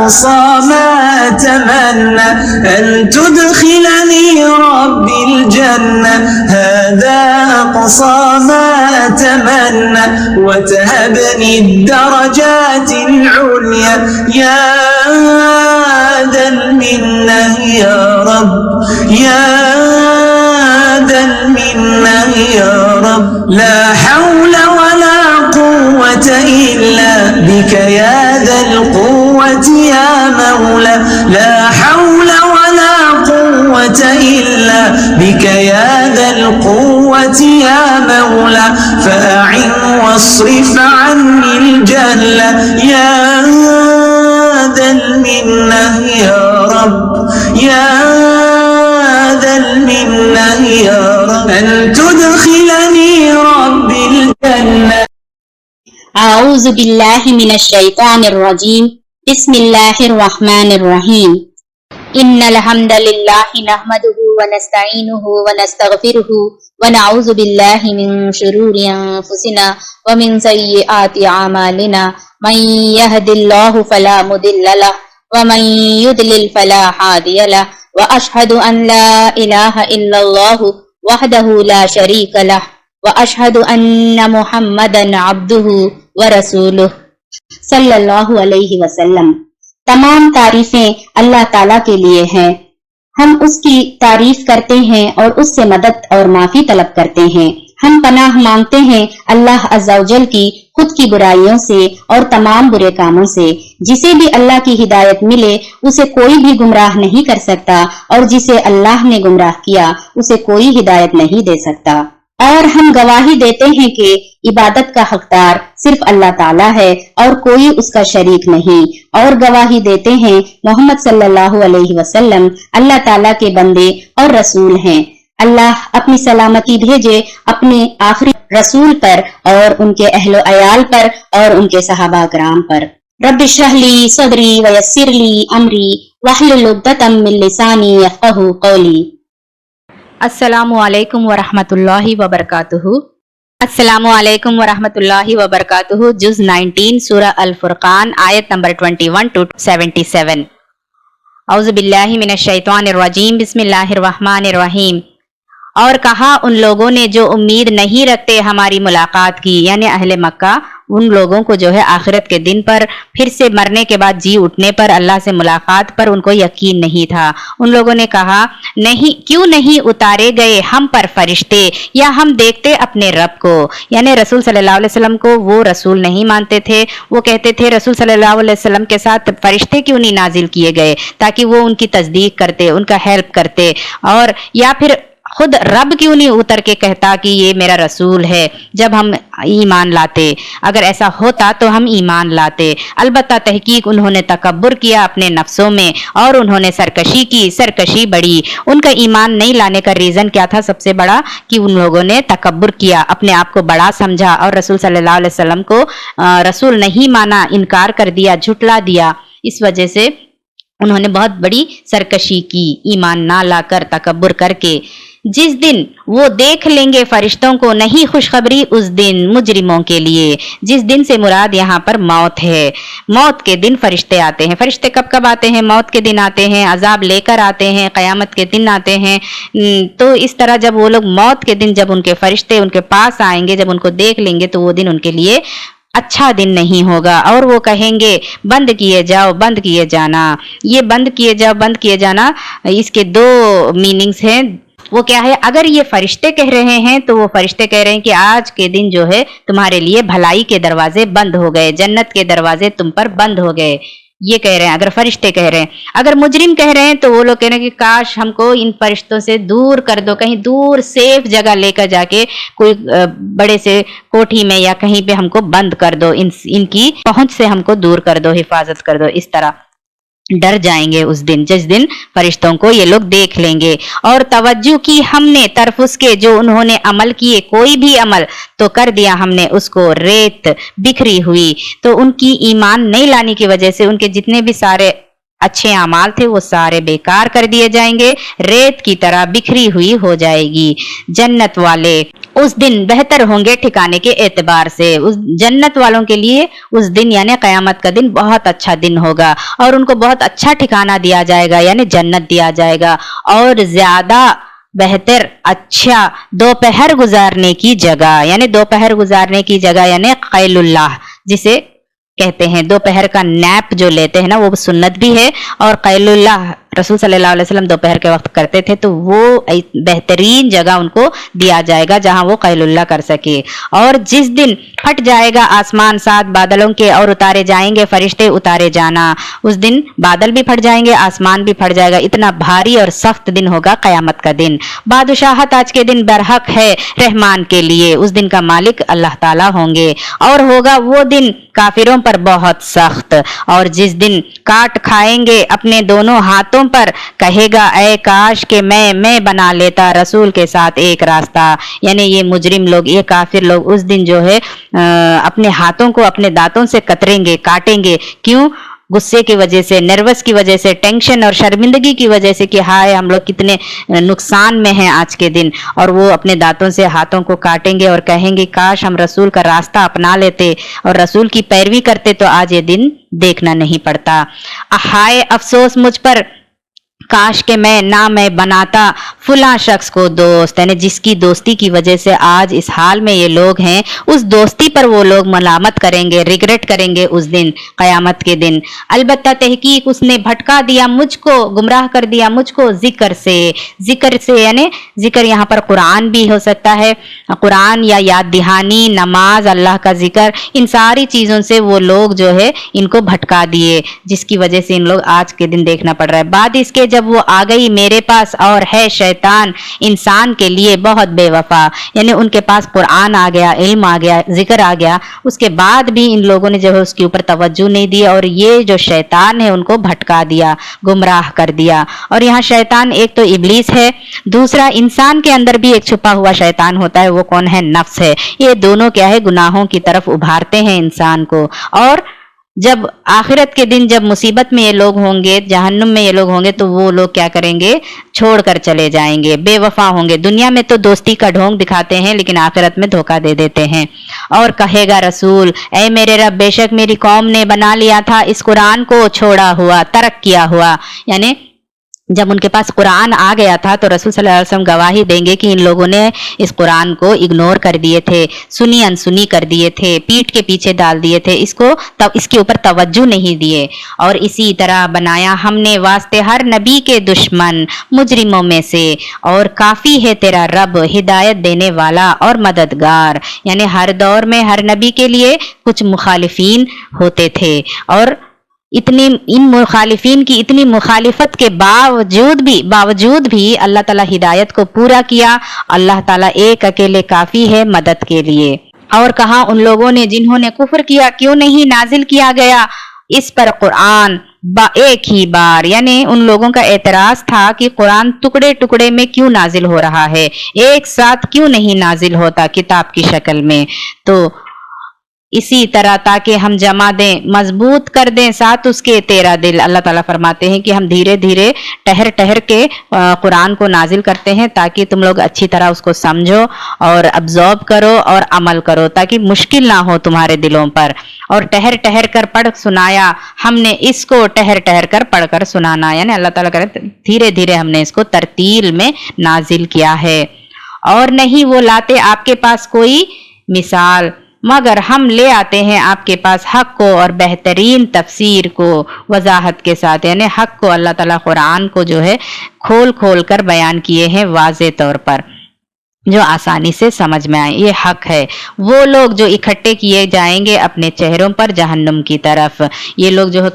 أقصى ما أتمنى أن تدخلني ربي الجنة هذا أقصى ما أتمنى وتهبني الدرجات العليا يا ذا المنة يا رب يا ذا المنة يا رب لا حول ولا قوة إلا بك يا ذا القوة يا مولى لا حول ولا قوة إلا بك يا ذا القوة يا مولى فأعن واصرف عني الجهل يا ذا المنة يا رب يا ذا المنة يا رب أن تدخلني ربي الجنة. أعوذ بالله من الشيطان الرجيم بسم الله الرحمن الرحيم إن الحمد لله نحمده ونستعينه ونستغفره ونعوذ بالله من شرور أنفسنا ومن سيئات أعمالنا من يهد الله فلا مضل له ومن يضلل فلا هادي له وأشهد أن لا إله إلا الله وحده لا شريك له وأشهد أن محمدا عبده ورسولہ صلی اللہ علیہ وسلم۔ تمام تعریفیں اللہ تعالیٰ کے لیے ہیں، ہم اس کی تعریف کرتے ہیں اور اس سے مدد اور معافی طلب کرتے ہیں۔ ہم پناہ مانگتے ہیں اللہ عز و جل کی خود کی برائیوں سے اور تمام برے کاموں سے۔ جسے بھی اللہ کی ہدایت ملے اسے کوئی بھی گمراہ نہیں کر سکتا اور جسے اللہ نے گمراہ کیا اسے کوئی ہدایت نہیں دے سکتا۔ اور ہم گواہی دیتے ہیں کہ عبادت کا حقدار صرف اللہ تعالیٰ ہے اور کوئی اس کا شریک نہیں، اور گواہی دیتے ہیں محمد صلی اللہ علیہ وسلم اللہ تعالیٰ کے بندے اور رسول ہیں۔ اللہ اپنی سلامتی بھیجے اپنے آخری رسول پر اور ان کے اہل و عیال پر اور ان کے صحابہ کرام پر۔ رب اشرح لی صدری ویسر لی امری واحلل عقدۃ من لسانی یفقہوا قولی۔ السلام علیکم ورحمۃ اللہ وبرکاتہ۔ السلام علیکم ورحمۃ اللہ وبرکاتہ۔ جز 19 سورہ الفرقان آیت نمبر 21 to 77۔ اعوذ باللہ من الشیطان الرجیم بسم اللہ الرحمن الرحیم۔ اور کہا ان لوگوں نے جو امید نہیں رکھتے ہماری ملاقات کی، یعنی اہل مکہ، ان لوگوں کو جو ہے آخرت کے دن پر پھر سے مرنے کے بعد جی اٹھنے پر اللہ سے ملاقات پر ان کو یقین نہیں تھا۔ ان لوگوں نے کہا نہیں، کیوں نہیں اتارے گئے ہم پر فرشتے یا ہم دیکھتے اپنے رب کو، یعنی رسول صلی اللہ علیہ وسلم کو وہ رسول نہیں مانتے تھے۔ وہ کہتے تھے رسول صلی اللہ علیہ وسلم کے ساتھ فرشتے کیوں نہیں نازل کیے گئے تاکہ وہ ان کی تصدیق کرتے، ان کا ہیلپ کرتے، اور یا پھر خود رب کیوں نہیں اتر کے کہتا کہ یہ میرا رسول ہے جب ہم ایمان لاتے۔ اگر ایسا ہوتا تو ہم ایمان لاتے۔ البتہ تحقیق انہوں نے تکبر کیا اپنے نفسوں میں اور انہوں نے سرکشی کی، سرکشی بڑی۔ ان کا ایمان نہیں لانے کا ریزن کیا تھا سب سے بڑا؟ کہ ان لوگوں نے تکبر کیا، اپنے آپ کو بڑا سمجھا اور رسول صلی اللہ علیہ وسلم کو رسول نہیں مانا، انکار کر دیا، جھٹلا دیا۔ اس وجہ سے انہوں نے بہت بڑی سرکشی کی، ایمان نہ لا کر، تکبر کر کے۔ جس دن وہ دیکھ لیں گے فرشتوں کو، نہیں خوشخبری اس دن مجرموں کے لیے۔ جس دن سے مراد یہاں پر موت ہے۔ موت کے دن فرشتے آتے ہیں۔ فرشتے کب کب آتے ہیں؟ موت کے دن آتے ہیں، عذاب لے کر آتے ہیں، قیامت کے دن آتے ہیں۔ تو اس طرح جب وہ لوگ موت کے دن جب ان کے فرشتے ان کے پاس آئیں گے، جب ان کو دیکھ لیں گے تو وہ دن ان کے لیے اچھا دن نہیں ہوگا، اور وہ کہیں گے بند کیے جاؤ، بند کیے جانا۔ یہ بند کیے جاؤ، بند کیے جانا، اس کے دو میننگز ہیں۔ وہ کیا ہے؟ اگر یہ فرشتے کہہ رہے ہیں تو وہ فرشتے کہہ رہے ہیں کہ آج کے دن جو ہے تمہارے لیے بھلائی کے دروازے بند ہو گئے، جنت کے دروازے تم پر بند ہو گئے، یہ کہہ رہے ہیں اگر فرشتے کہہ رہے ہیں۔ اگر مجرم کہہ رہے ہیں تو وہ لوگ کہہ رہے ہیں کہ کاش ہم کو ان فرشتوں سے دور کر دو، کہیں دور سیف جگہ لے کر جا کے کوئی بڑے سے کوٹھی میں یا کہیں پہ ہم کو بند کر دو، ان کی پہنچ سے ہم کو دور کر دو، حفاظت کر دو۔ اس طرح ڈر جائیں گے اس دن، جس دن فرشتوں کو یہ لوگ دیکھ لیں گے۔ اور توجہ کی ہم نے طرف اس کے جو انہوں نے عمل کیے، کوئی بھی عمل تو کر دیا ہم نے اس کو ریت بکھری ہوئی۔ تو ان کی ایمان نہیں لانے کی وجہ سے ان کے جتنے بھی سارے اچھے اعمال تھے وہ سارے بیکار کر دیے جائیں گے، ریت کی طرح بکھری ہوئی ہو جائے گی۔ جنت والے اس دن بہتر ہوں گے ٹھکانے کے اعتبار سے. اس جنت والوں کے لیے اس دن یعنی قیامت کا دن بہت اچھا دن ہوگا اور ان کو بہت اچھا ٹھکانہ دیا جائے گا یعنی جنت دیا جائے گا. اور زیادہ بہتر اچھا دوپہر گزارنے کی جگہ یعنی دوپہر گزارنے کی جگہ یعنی قیل اللہ جسے کہتے ہیں. دوپہر کا نیپ جو لیتے ہیں نا وہ سنت بھی ہے, اور قیل اللہ رسول صلی اللہ علیہ وسلم دوپہر کے وقت کرتے تھے, تو وہ بہترین جگہ ان کو دیا جائے گا جہاں وہ قیل اللہ کر سکے. اور جس دن پھٹ جائے گا آسمان 7 بادلوں کے اور اتارے جائیں گے فرشتے اتارے جانا, اس دن بادل بھی پھٹ جائیں گے آسمان بھی پھٹ جائے گا. اتنا بھاری اور سخت دن ہوگا قیامت کا دن. بادشاہت آج کے دن برحق ہے رحمان کے لیے, اس دن کا مالک اللہ تعالیٰ ہوں گے. اور ہوگا وہ دن کافروں پر بہت سخت, اور جس دن کاٹ کھائیں گے اپنے دونوں ہاتھوں پر, کہے گا اے کاش کہ میں بنا لیتا رسول کے ساتھ ایک راستہ. یعنی یہ مجرم لوگ, یہ کافر لوگ اس دن جو ہے اپنے ہاتھوں کو اپنے دانتوں سے کتریں گے, کاٹیں گے. کیوں؟ غصے کی وجہ سے, نروس کی وجہ سے, ٹینشن اور شرمندگی کی وجہ سے کہ ہائے ہم لوگ کتنے نقصان میں ہیں آج کے دن. اور وہ اپنے دانتوں سے ہاتھوں کو کاٹیں گے اور کہیں گے کاش ہم رسول کا راستہ اپنا لیتے اور رسول کی پیروی کرتے تو آج یہ دن دیکھنا نہیں پڑتا. ہائے افسوس مجھ پر, کاش کہ میں بناتا فلاں شخص کو دوست, یعنی جس کی دوستی کی وجہ سے آج اس حال میں یہ لوگ ہیں, اس دوستی پر وہ لوگ ملامت کریں گے, ریگریٹ کریں گے اس دن قیامت کے دن. البتہ تحقیق اس نے بھٹکا دیا مجھ کو, گمراہ کر دیا مجھ کو ذکر سے یعنی ذکر یہاں پر قرآن بھی ہو سکتا ہے, قرآن یا یاد دہانی, نماز, اللہ کا ذکر, ان ساری چیزوں سے وہ لوگ جو ہے ان کو بھٹکا دیے, جس کی وجہ سے ان لوگ آج کے دن دیکھنا پڑ رہا ہے. بعد اس کے جب وہ آ گئی میرے پاس, اور ہے شیطان انسان کے لیے بہت بے وفا, یعنی ان کے پاس قرآن آ گیا, علم آ گیا, ذکر آ گیا, اس کے بعد بھی ان لوگوں نے جو ہے اس کے اوپر توجہ نہیں دی, اور یہ جو شیطان ہے ان کو بھٹکا دیا, گمراہ کر دیا. اور یہاں شیطان ایک تو ابلیس ہے, دوسرا انسان کے اندر بھی ایک چھپا ہوا شیطان ہوتا ہے, وہ کون ہے؟ نفس ہے. یہ دونوں کیا ہے؟ گناہوں کی طرف ابھارتے ہیں انسان کو. اور جب آخرت کے دن جب مصیبت میں یہ لوگ ہوں گے, جہنم میں یہ لوگ ہوں گے, تو وہ لوگ کیا کریں گے؟ چھوڑ کر چلے جائیں گے, بے وفا ہوں گے. دنیا میں تو دوستی کا ڈھونگ دکھاتے ہیں لیکن آخرت میں دھوکہ دے دیتے ہیں. اور کہے گا رسول اے میرے رب, بے شک میری قوم نے بنا لیا تھا اس قرآن کو چھوڑا ہوا, ترک کیا ہوا. یعنی جب ان کے پاس قرآن آ گیا تھا تو رسول صلی اللہ علیہ وسلم گواہی دیں گے کہ ان لوگوں نے اس قرآن کو اگنور کر دیے تھے, سنی انسنی کر دیے تھے, پیٹھ کے پیچھے ڈال دیے تھے, اس کے اوپر توجہ نہیں دیے. اور اسی طرح بنایا ہم نے واسطے ہر نبی کے دشمن مجرموں میں سے, اور کافی ہے تیرا رب ہدایت دینے والا اور مددگار. یعنی ہر دور میں ہر نبی کے لیے کچھ مخالفین ہوتے تھے, اور ان مخالفین کی اتنی مخالفت کے باوجود بھی اللہ تعالیٰ ہدایت کو پورا کیا. اللہ تعالیٰ ایک اکیلے کافی ہے مدد کے لیے. اور کہا ان لوگوں نے جنہوں نے کفر کیا کیوں نہیں نازل کیا گیا اس پر قرآن ایک ہی بار. یعنی ان لوگوں کا اعتراض تھا کہ قرآن ٹکڑے ٹکڑے میں کیوں نازل ہو رہا ہے, ایک ساتھ کیوں نہیں نازل ہوتا کتاب کی شکل میں. تو اسی طرح تاکہ ہم جمع دیں, مضبوط کر دیں ساتھ اس کے تیرا دل. اللہ تعالیٰ فرماتے ہیں کہ ہم دھیرے دھیرے ٹہر کے قرآن کو نازل کرتے ہیں تاکہ تم لوگ اچھی طرح اس کو سمجھو اور ابزارب کرو اور عمل کرو, تاکہ مشکل نہ ہو تمہارے دلوں پر. اور ٹہر کر پڑھ سنایا ہم نے اس کو, ٹہر کر پڑھ کر سنانا. یعنی اللہ تعالیٰ کہتے ہیں دھیرے دھیرے ہم نے اس کو ترتیل میں نازل کیا ہے. اور نہیں وہ لاتے آپ کے پاس کوئی مثال, مگر ہم لے آتے ہیں آپ کے پاس حق کو اور بہترین تفسیر کو وضاحت کے ساتھ. یعنی حق کو اللہ تعالیٰ قرآن کو جو ہے کھول کر بیان کیے ہیں واضح طور پر, جو آسانی سے سمجھ میں آئے. یہ حق ہے. وہ لوگ جو اکٹھے کیے جائیں گے اپنے چہروں پر جہنم کی طرف, یہ لوگ جو ہے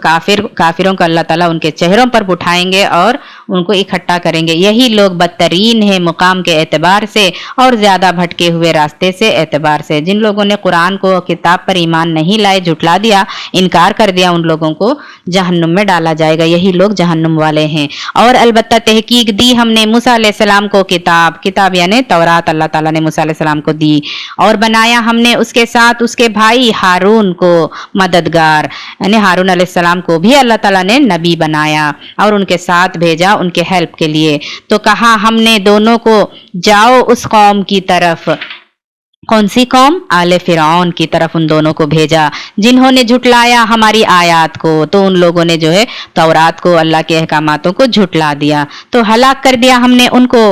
کافروں کو اللہ تعالیٰ ان کے چہروں پر بٹھائیں گے اور ان کو اکٹھا کریں گے. یہی لوگ بدترین ہیں مقام کے اعتبار سے اور زیادہ بھٹکے ہوئے راستے سے اعتبار سے. جن لوگوں نے قرآن کو کتاب پر ایمان نہیں لائے, جھٹلا دیا, انکار کر دیا, ان لوگوں کو جہنم میں ڈالا جائے گا. یہی لوگ جہنم والے ہیں. اور البتہ تحقیق دی ہم نے موسیٰ علیہ السلام کو کتاب یعنی تورات اللہ تعالیٰ نے موسیٰ علیہ السلام کو دی, اور بنایا ہم نے اس کے ساتھ اس کے بھائی ہارون کو مددگار. یعنی ہارون علیہ السلام کو بھی اللہ تعالیٰ نے نبی بنایا اور ان کے ساتھ بھیجا ان کے ہیلپ کے لیے. تو کہا ہم نے دونوں کو جاؤ اس قوم کی طرف कौन सी कौम? आले फिरौन की तरफ उन दोनों को भेजा जिन्होंने झुटलाया हमारी आयात को। तो उन लोगों ने जो है तौरात को, अल्लाह के अहकामातों को झुटला दिया, तो हलाक कर दिया हमने उनको।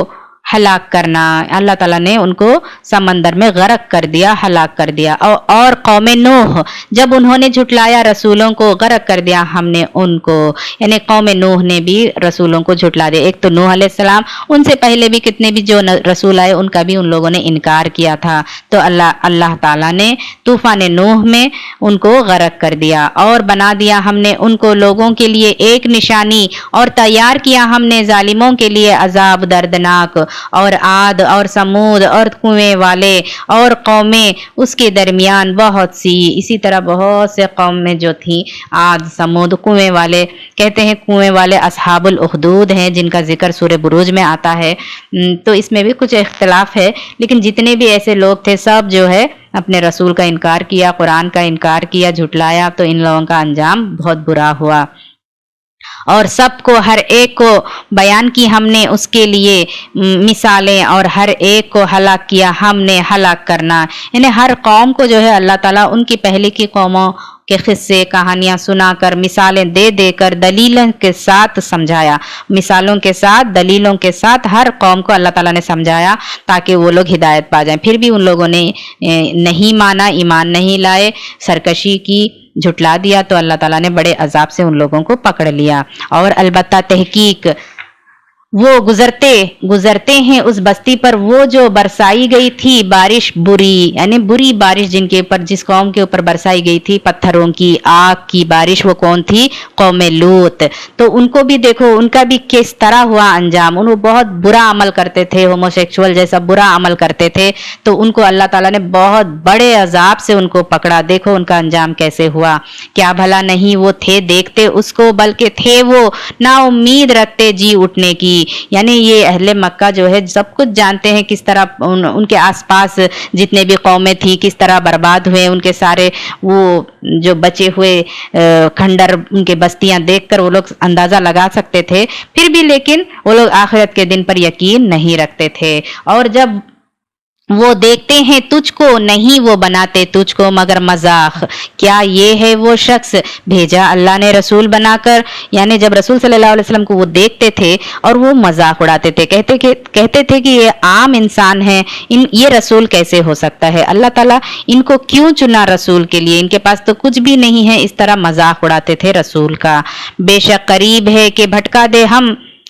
हलाक करना, अल्लाह ताला ने उनको समंदर में गरक कर दिया, हलाक कर दिया। और कौम नूह, जब उन्होंने झुटलाया रसूलों को, गरक कर दिया हमने उनको। यानी कौम नूह ने भी रसूलों को झुटला दिया। एक तो नूह अलैहिस्सलाम, उनसे पहले भी कितने भी जो रसूल आए उनका भी उन लोगों ने इनकार किया था। तो अल्लाह ताला ने तूफान नूह में उनको गरक कर दिया और बना दिया हमने उनको लोगों के लिए एक निशानी, और तैयार किया हमने जालिमों के लिए अजाब दर्दनाक। और आद और समूद और कुएं वाले और कौमें उसके दरमियान बहुत सी, इसी तरह बहुत से कौमें जो थी, आद समूद कुएं वाले, कहते हैं कुएं वाले असहाबुल उखदूद हैं जिनका जिक्र सूरह बुरूज में आता है। तो इसमें भी कुछ इख्तिलाफ है, लेकिन जितने भी ऐसे लोग थे सब जो है अपने रसूल का इनकार किया, कुरान का इनकार किया, झुटलाया। तो इन लोगों का अंजाम बहुत बुरा हुआ। और सबको, हर एक को बयान की हमने उसके लिए मिसालें, और हर एक को हलाक किया हमने हलाक करना। यानी हर कौम को जो है अल्लाह ताला उनकी पहले की कौमों के किस्से कहानियां सुनाकर, मिसालें दे देकर, दलीलों के साथ समझाया, मिसालों के साथ, दलीलों के साथ हर कौम को अल्लाह ताला ने समझाया ताकि वो लोग हिदायत पा जाएं। फिर भी उन लोगों ने नहीं माना, ईमान नहीं लाए, सरकशी की, झुटला दिया। तो अल्लाह ताला ने बड़े अजाब से उन लोगों को पकड़ लिया। और अलबत्ता तहकीक, वो गुजरते हैं उस बस्ती पर वो जो बरसाई गई थी बारिश बुरी, यानी बुरी बारिश जिनके ऊपर, जिस कौम के ऊपर बरसाई गई थी पत्थरों की, आग की बारिश, वो कौन थी? कौम लूत। तो उनको भी देखो, उनका भी किस तरह हुआ अंजाम। उनको बहुत बुरा अमल करते थे, होमोसेक्सुअल जैसा बुरा अमल करते थे। तो उनको अल्लाह ताला ने बहुत बड़े अजाब से उनको पकड़ा। देखो उनका अंजाम कैसे हुआ। क्या भला नहीं वो थे देखते उसको, बल्कि थे वो ना उम्मीद रखते जी उठने की। यानी ये अहले मक्का जो है सब कुछ जानते हैं किस तरह उनके आसपास जितने भी कौमें थी किस तरह बर्बाद हुए। उनके सारे वो जो बचे हुए खंडर, उनके बस्तियां देखकर वो लोग अंदाजा लगा सकते थे। फिर भी लेकिन वो लोग आखिरत के दिन पर यकीन नहीं रखते थे। और जब वो देखते हैं तुझको, नहीं वो बनाते तुझको मगर मजाक। क्या ये है वो शख्स भेजा अल्लाह ने रसूल बनाकर? यानी जब रसूल सल्लल्लाहु अलैहि वसल्लम को वो देखते थे और वो मजाक उड़ाते थे, कहते थे कि ये आम इंसान है, ये रसूल कैसे हो सकता है? अल्लाह ताला इनको क्यों चुना रसूल के लिए? इनके पास तो कुछ भी नहीं है। इस तरह मजाक उड़ाते थे रसूल का। बेशक करीब है कि भटका दे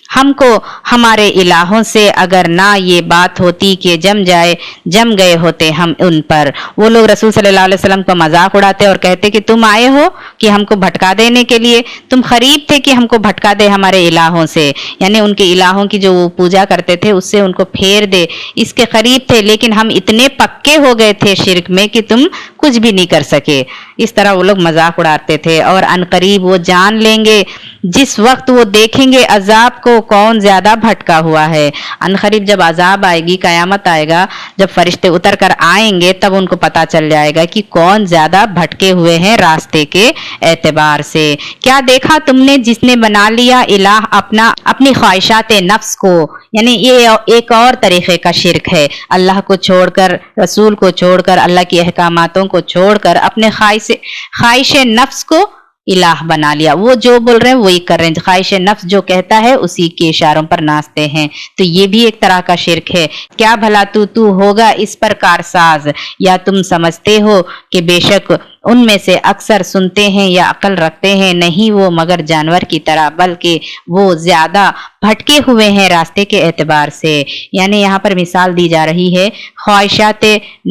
हमको हमारे इलाहों से, अगर ना ये बात होती कि जम गए होते हम उन पर। वो लोग रसूल सल्लल्लाहु अलैहि वसल्लम को मजाक उड़ाते और कहते कि तुम आए हो कि हमको भटका देने के लिए, तुम करीब थे कि हमको भटका दे हमारे इलाहों से। यानी उनके इलाहों की जो वो पूजा करते थे उससे उनको फेर दे, इसके करीब थे। लेकिन हम इतने पक्के हो गए थे शिर्क में कि तुम कुछ भी नहीं कर सके। इस तरह वो लोग मजाक उड़ाते थे। और अनकरीब वो जान लेंगे जिस वक्त वो देखेंगे अजाब को, कौन ज्यादा भटका हुआ है। अनकरीब जब अजाब आएगी, कयामत आएगा, जब फरिश्ते उतर कर आएंगे तब उनको पता चल जाएगा कि कौन ज्यादा भटके हुए हैं रास्ते के एतबार से। क्या देखा तुमने जिसने बना लिया इलाह अपनी ख्वाहिशात नफ्स को। यानी ये एक और तरीके का शिर्क है। अल्लाह को छोड़कर, रसूल को छोड़कर, अल्लाह की अहकामातों को छोड़कर अपने ख्वाहिश नफ्स को इलाह बना लिया। वो जो बोल रहे हैं वही कर रहे हैं, ख्वाहिश नफ्स जो कहता है उसी के इशारों पर नाचते हैं। तो ये भी एक तरह का शिर्क है। क्या भला तू होगा इस पर कारसाज, या तुम समझते हो कि बेशक उनमें से अक्सर सुनते हैं या अकल रखते हैं, नहीं वो मगर जानवर की तरह, बल्कि वो ज्यादा भटके हुए हैं रास्ते के एतबार से। यानी यहाँ पर मिसाल दी जा रही है, ख्वाहिशात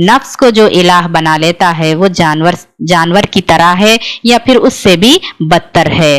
नफ्स को जो इलाह बना लेता है वो जानवर की तरह है या फिर उससे भी बदतर है।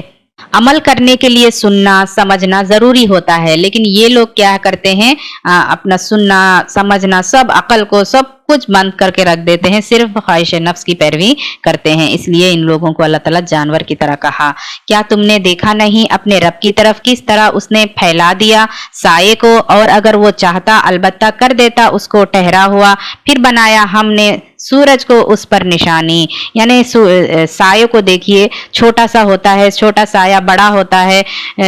अमल करने के लिए सुनना समझना जरूरी होता है, लेकिन ये लोग क्या करते हैं, अपना सुनना समझना सब, अकल को सब कुछ बंद करके रख देते हैं, सिर्फ ख्वाहिश नफ्स की पैरवी करते हैं। इसलिए इन लोगों को अल्लाह ताला जानवर की तरह कहा। क्या तुमने देखा नहीं अपने रब की तरफ किस तरह उसने फैला दिया साये को, और अगर वो चाहता अलबत्ता कर देता उसको ठहरा हुआ। फिर बनाया हमने सूरज को उस पर निशानी, यानी साये को देखिए, छोटा सा होता है, छोटा साया बड़ा होता है,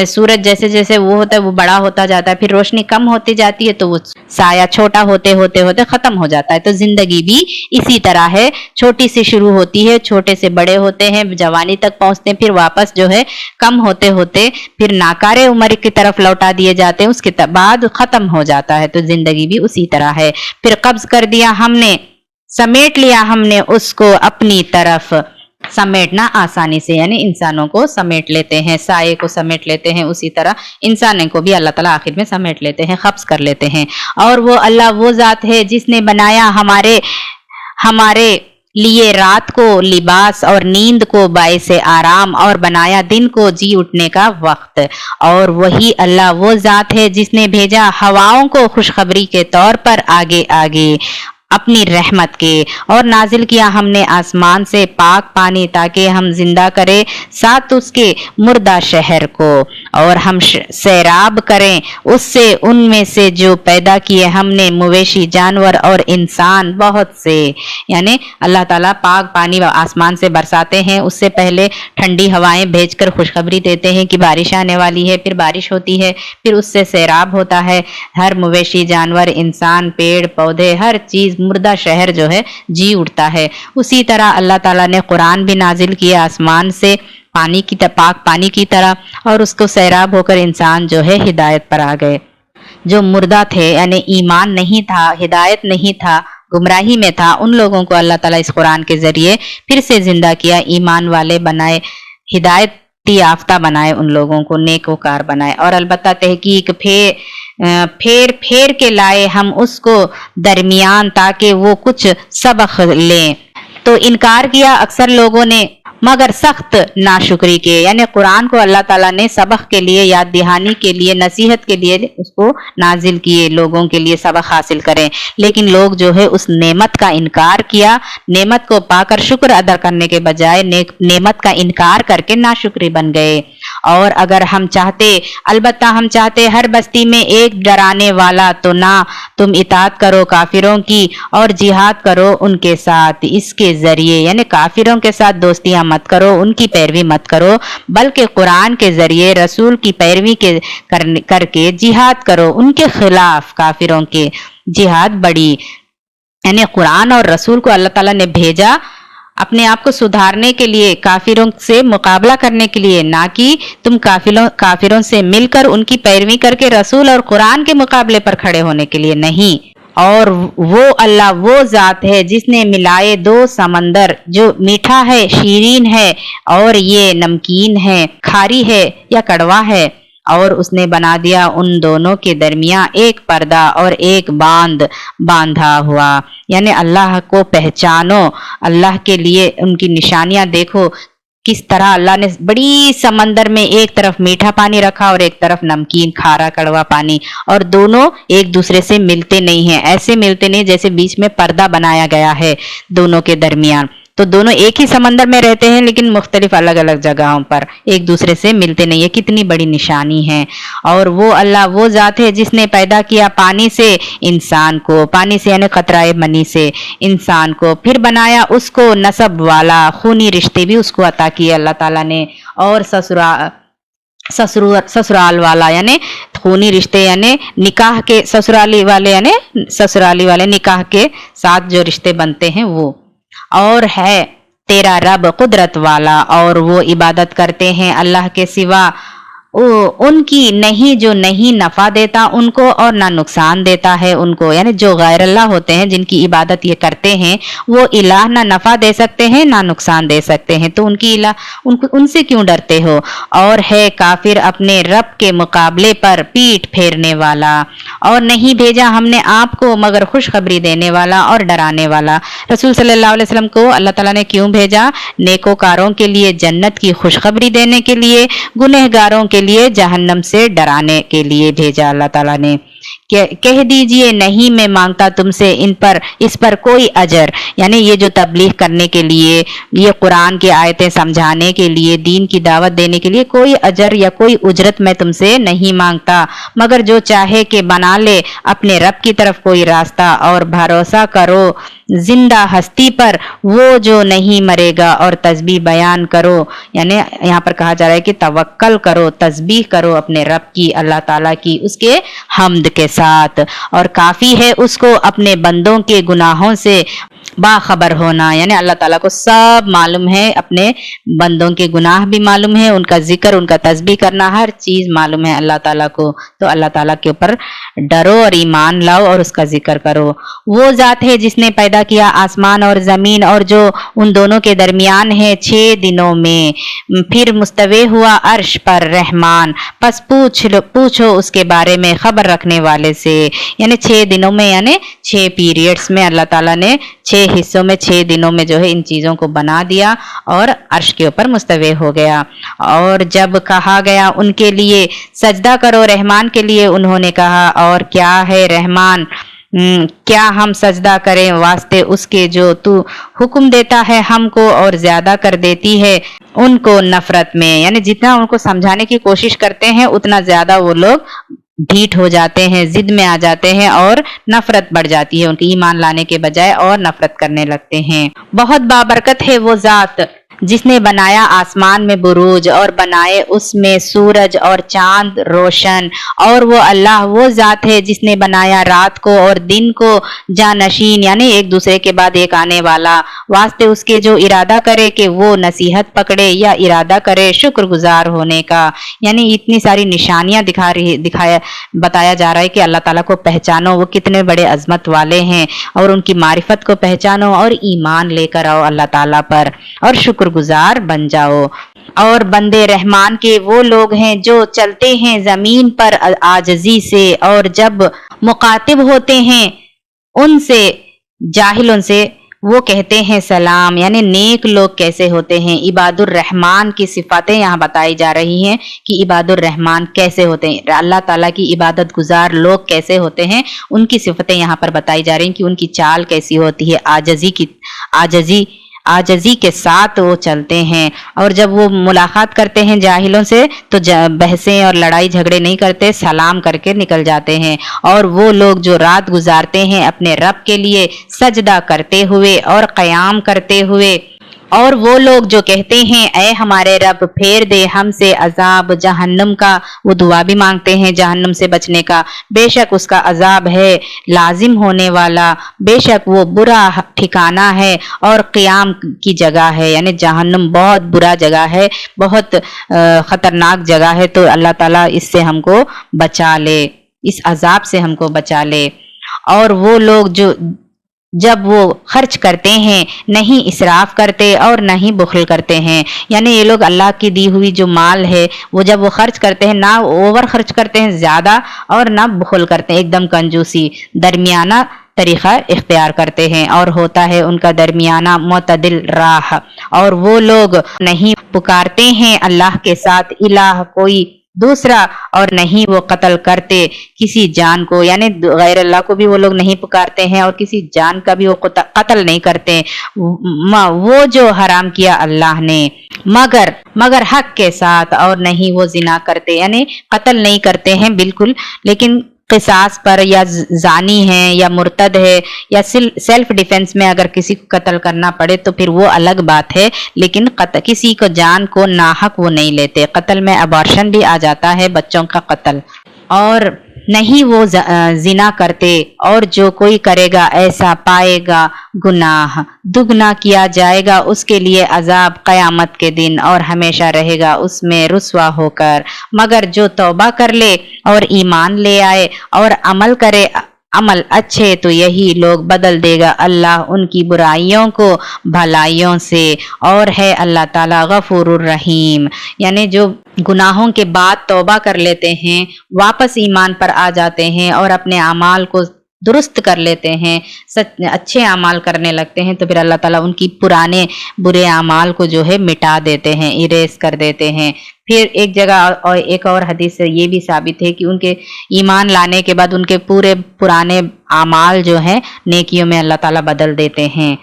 सूरज जैसे जैसे वो होता है वो बड़ा होता जाता है, फिर रोशनी कम होती जाती है तो वो साया छोटा होते होते होते खत्म हो जाता है। तो जिंदगी भी इसी तरह है, छोटी सी शुरू होती है, छोटे से बड़े होते हैं, जवानी तक पहुंचते हैं, फिर वापस जो है कम होते होते फिर नाकारे उम्र की तरफ लौटा दिए जाते हैं, उसके बाद खत्म हो जाता है। तो जिंदगी भी उसी तरह है। फिर कब्ज कर दिया हमने, समेट लिया हमने उसको अपनी तरफ। समेटना आसानी से, यानी इंसानों को समेट लेते हैं, साये को समेट लेते हैं, उसी तरह इंसानों को भी अल्लाह ताला आखिर में समेट लेते हैं, कब्ज कर लेते हैं। और वो अल्लाह वो जात है जिसने बनाया हमारे लिए रात को लिबास और नींद को बाइस आराम, और बनाया दिन को जी उठने का वक्त। और वही अल्लाह वो जात है जिसने भेजा हवाओं को खुशखबरी के तौर पर आगे आगे अपनी रहमत के, और नाजिल किया हमने आसमान से पाक पानी ताकि हम जिंदा करें साथ उसके मुर्दा शहर को, और हम सैराब करें उससे उनमें से जो पैदा किए हमने मवेशी जानवर और इंसान बहुत से। यानी अल्लाह ताला पाक पानी आसमान से बरसाते हैं, उससे पहले ठंडी हवाएं भेजकर खुशखबरी देते हैं कि बारिश आने वाली है, फिर बारिश होती है, फिर उससे सैराब होता है, हर मवेशी जानवर इंसान पेड़ पौधे हर चीज मुर्दा शहर जो है जी उठता है। उसी तरह अल्लाह ताला ने कुरान भी नाजिल किया आसमान से पानी की पाक पानी की तरह, और उसको सैराब होकर इंसान जो है हिदायत पर आ गए। जो मुर्दा थे यानी ईमान नहीं था, हिदायत नहीं था, गुमराही में था, उन लोगों को अल्लाह ताला इस कुरान के जरिए फिर से जिंदा किया, ईमान वाले बनाए, हिदायत याफ्ता बनाए, उन लोगों को नेकोकार बनाए। और अलबत्ता तहकीक फेर के लाए हम उसको दरमियान ताकि वो कुछ सबक लें। तो इनकार किया अक्सर लोगों ने मगर सख्त नाशुक्री के, यानी कुरान को अल्लाह ताला ने सबक के लिए, याद दहानी के लिए, नसीहत के लिए उसको नाजिल किए, लोगों के लिए सबक हासिल करें, लेकिन लोग जो है उस नेमत का इनकार किया, नेमत को पाकर शुक्र अदा करने के बजाय नेमत का इनकार करके नाशुक्री बन गए। और अगर हम चाहते, अलबत्ता हम चाहते हर बस्ती में एक डराने वाला, तो ना तुम इताअत करो काफिरों की और जिहाद करो उनके साथ, इसके जरिए यानी काफिरों के साथ दोस्तियां मत करो, उनकी पैरवी मत करो, बल्कि कुरान के जरिए रसूल की पैरवी करके जिहाद करो उनके खिलाफ, काफिरों के जिहाद बड़ी। यानी कुरान और रसूल को अल्लाह ताला ने भेजा अपने आप को सुधारने के लिए, काफिरों से मुकाबला करने के लिए, ना कि तुम काफिरों से मिलकर उनकी पैरवी करके रसूल और कुरान के मुकाबले पर खड़े होने के लिए नहीं। और वो अल्लाह वो जात है जिसने मिलाए दो समंदर, जो मीठा है शीरीन है और ये नमकीन है, खारी है या कड़वा है, और उसने बना दिया उन दोनों के दरमियां एक पर्दा और एक बांधा हुआ। यानी अल्लाह को पहचानो, अल्लाह के लिए उनकी निशानियां देखो, किस तरह अल्लाह ने बड़ी समंदर में एक तरफ मीठा पानी रखा और एक तरफ नमकीन खारा कड़वा पानी, और दोनों एक दूसरे से मिलते नहीं हैं, ऐसे मिलते नहीं जैसे बीच में पर्दा बनाया गया है दोनों के दरमियान। तो दोनों एक ही समंदर में रहते हैं लेकिन मुख्तलिफ अलग अलग जगहों पर, एक दूसरे से मिलते नहीं है। कितनी बड़ी निशानी है। और वो अल्लाह वो जात है जिसने पैदा किया पानी से इंसान को, पानी से यानी कतराए मनी से इंसान को, फिर बनाया उसको नसब वाला, खूनी रिश्ते भी उसको अता किए अल्लाह ताला ने, और ससुराल वाला यानी खूनी रिश्ते, यानी निकाह के ससुराली वाले, यानी ससुराली वाले निकाह के साथ जो रिश्ते बनते हैं वो। और है तेरा रब कुदरत वाला, और वो इबादत करते हैं अल्लाह के सिवा उनकी नहीं, जो नहीं नफा देता उनको और ना नुकसान देता है उनको। यानी जो गैर अल्लाह होते हैं जिनकी इबादत ये करते हैं, वो इलाह ना नफा दे सकते हैं ना नुकसान दे सकते हैं, तो उनकी इलाह उनसे क्यों डरते हो। और है काफिर अपने रब के मुकाबले पर पीठ फेरने वाला, और नहीं भेजा हमने आपको मगर खुशखबरी देने वाला और डराने वाला। रसूल सल्लल्लाहु अलैहि वसल्लम को अल्लाह ताला ने क्यों भेजा? नेकोकारों के लिए जन्नत की खुशखबरी देने के लिए, गुनहगारों के लिए जहन्नम से डराने के लिए भेजा अल्लाह ताला ने। کہہ دیجئے نہیں میں مانگتا تم سے اس پر کوئی اجر، یعنی یہ جو تبلیغ کرنے کے لیے، یہ قرآن کی آیتیں سمجھانے کے لیے، دین کی دعوت دینے کے لیے کوئی اجر یا کوئی اجرت میں تم سے نہیں مانگتا، مگر جو چاہے کہ بنا لے اپنے رب کی طرف کوئی راستہ، اور بھروسہ کرو زندہ ہستی پر وہ جو نہیں مرے گا، اور تسبیح بیان کرو، یعنی یہاں پر کہا جا رہا ہے کہ توکل کرو، تسبیح کرو اپنے رب کی، اللہ تعالیٰ کی، اس کے حمد کے ساتھ، اور کافی ہے اس کو اپنے بندوں کے گناہوں سے باخبر ہونا، یعنی اللہ تعالیٰ کو سب معلوم ہے، اپنے بندوں کے گناہ بھی معلوم ہے، ان کا ذکر، ان کا تسبیح کرنا، ہر چیز معلوم ہے اللہ تعالیٰ کو، تو اللہ تعالیٰ کے اوپر ڈرو اور ایمان لاؤ اور اس کا ذکر کرو۔ وہ ذات ہے جس نے پیدا کیا آسمان اور زمین اور جو ان دونوں کے درمیان ہے 6 دنوں میں، پھر مستوی ہوا عرش پر رحمان، پس پوچھو اس کے بارے میں خبر رکھنے والے سے، یعنی 6 دنوں میں، یعنی 6 پیریڈز میں اللہ تعالیٰ نے 6 حصوں میں 6 دنوں میں جو ہے ان چیزوں کو بنا دیا اور عرش کے اوپر مستوی ہو گیا۔ اور جب کہا گیا ان کے لیے سجدہ کرو رحمان کے لیے، انہوں نے کہا اور کیا ہے رحمان، کیا ہم سجدہ کریں واسطے اس کے جو تو حکم دیتا ہے ہم کو، اور زیادہ کر دیتی ہے ان کو نفرت میں، یعنی جتنا ان کو سمجھانے کی کوشش کرتے ہیں اتنا زیادہ وہ لوگ ڈھیٹ ہو جاتے ہیں، ضد میں آ جاتے ہیں، اور نفرت بڑھ جاتی ہے ان کی، ایمان لانے کے بجائے اور نفرت کرنے لگتے ہیں۔ بہت بابرکت ہے وہ ذات جس نے بنایا آسمان میں بروج، اور بنائے اس میں سورج اور چاند روشن، اور وہ اللہ وہ ذات ہے جس نے بنایا رات کو اور دن کو جانشین، یعنی ایک دوسرے کے بعد ایک آنے والا، واسطے اس کے جو ارادہ کرے کہ وہ نصیحت پکڑے یا ارادہ کرے شکر گزار ہونے کا، یعنی اتنی ساری نشانیاں بتایا جا رہا ہے کہ اللہ تعالیٰ کو پہچانو، وہ کتنے بڑے عظمت والے ہیں، اور ان کی معرفت کو پہچانو اور ایمان لے کر آؤ اللہ تعالیٰ پر، اور شکر گزار بن جاؤ۔ اور بندے رحمان کے وہ لوگ ہیں جو چلتے ہیں زمین پر عاجزی سے، اور جب مخاطب ہوتے ہیں ان سے، جاہلوں سے، وہ کہتے ہیں سلام، یعنی نیک لوگ کیسے ہوتے ہیں۔ عباد الرحمن کی صفاتیں یہاں بتائی جا رہی ہیں کہ عباد الرحمن کیسے ہوتے ہیں، اللہ تعالیٰ کی عبادت گزار لوگ کیسے ہوتے ہیں، ان کی صفتیں یہاں پر بتائی جا رہی ہیں کہ ان کی چال کیسی ہوتی ہے، عاجزی کے ساتھ وہ چلتے ہیں، اور جب وہ ملاقات کرتے ہیں جاہلوں سے تو بحثیں اور لڑائی جھگڑے نہیں کرتے، سلام کر کے نکل جاتے ہیں۔ اور وہ لوگ جو رات گزارتے ہیں اپنے رب کے لیے سجدہ کرتے ہوئے اور قیام کرتے ہوئے، اور وہ لوگ جو کہتے ہیں اے ہمارے رب پھیر دے ہم سے عذاب جہنم کا، وہ دعا بھی مانگتے ہیں جہنم سے بچنے کا، بے شک اس کا عذاب ہے لازم ہونے والا، بے شک وہ برا ٹھکانہ ہے اور قیام کی جگہ ہے، یعنی جہنم بہت برا جگہ ہے، بہت خطرناک جگہ ہے، تو اللہ تعالیٰ اس سے ہم کو بچا لے، اس عذاب سے ہم کو بچا لے۔ اور وہ لوگ جو جب وہ خرچ کرتے ہیں نہیں اسراف کرتے اور نہیں بخل کرتے ہیں، یعنی یہ لوگ اللہ کی دی ہوئی جو مال ہے وہ جب وہ خرچ کرتے ہیں نہ اوور خرچ کرتے ہیں زیادہ اور نہ بخل کرتے ہیں، ایک دم کنجوسی، درمیانہ طریقہ اختیار کرتے ہیں، اور ہوتا ہے ان کا درمیانہ معتدل راہ۔ اور وہ لوگ نہیں پکارتے ہیں اللہ کے ساتھ الہ کوئی دوسرا، اور نہیں وہ قتل کرتے کسی جان کو، یعنی غیر اللہ کو بھی وہ لوگ نہیں پکارتے ہیں اور کسی جان کا بھی وہ قتل نہیں کرتے، وہ جو حرام کیا اللہ نے مگر حق کے ساتھ، اور نہیں وہ زنا کرتے، یعنی قتل نہیں کرتے ہیں بالکل، لیکن قصاص پر، یا زانی ہے یا مرتد ہے یا سیلف ڈیفنس میں اگر کسی کو قتل کرنا پڑے تو پھر وہ الگ بات ہے، لیکن کسی کو جان کو ناحق وہ نہیں لیتے۔ قتل میں ابارشن بھی آ جاتا ہے، بچوں کا قتل۔ اور نہیں وہ زنا کرتے، اور جو کوئی کرے گا ایسا پائے گا گناہ، دگنا کیا جائے گا اس کے لیے عذاب قیامت کے دن، اور ہمیشہ رہے گا اس میں رسوا ہو کر، مگر جو توبہ کر لے اور ایمان لے آئے اور عمل کرے عمل اچھے تو یہی لوگ بدل دے گا اللہ ان کی برائیوں کو بھلائیوں سے، اور ہے اللہ تعالیٰ غفور الرحیم، یعنی جو گناہوں کے بعد توبہ کر لیتے ہیں، واپس ایمان پر آ جاتے ہیں اور اپنے اعمال کو दुरुस्त कर लेते हैं, अच्छे अमाल करने लगते हैं, तो फिर अल्लाह ताला उनकी पुराने बुरे अमाल को जो है मिटा देते हैं, इरेज कर देते हैं। फिर एक जगह और एक और हदीस से ये भी साबित है कि उनके ईमान लाने के बाद उनके पूरे पुराने अमाल जो हैं नेकियों में अल्लाह ताला बदल देते हैं।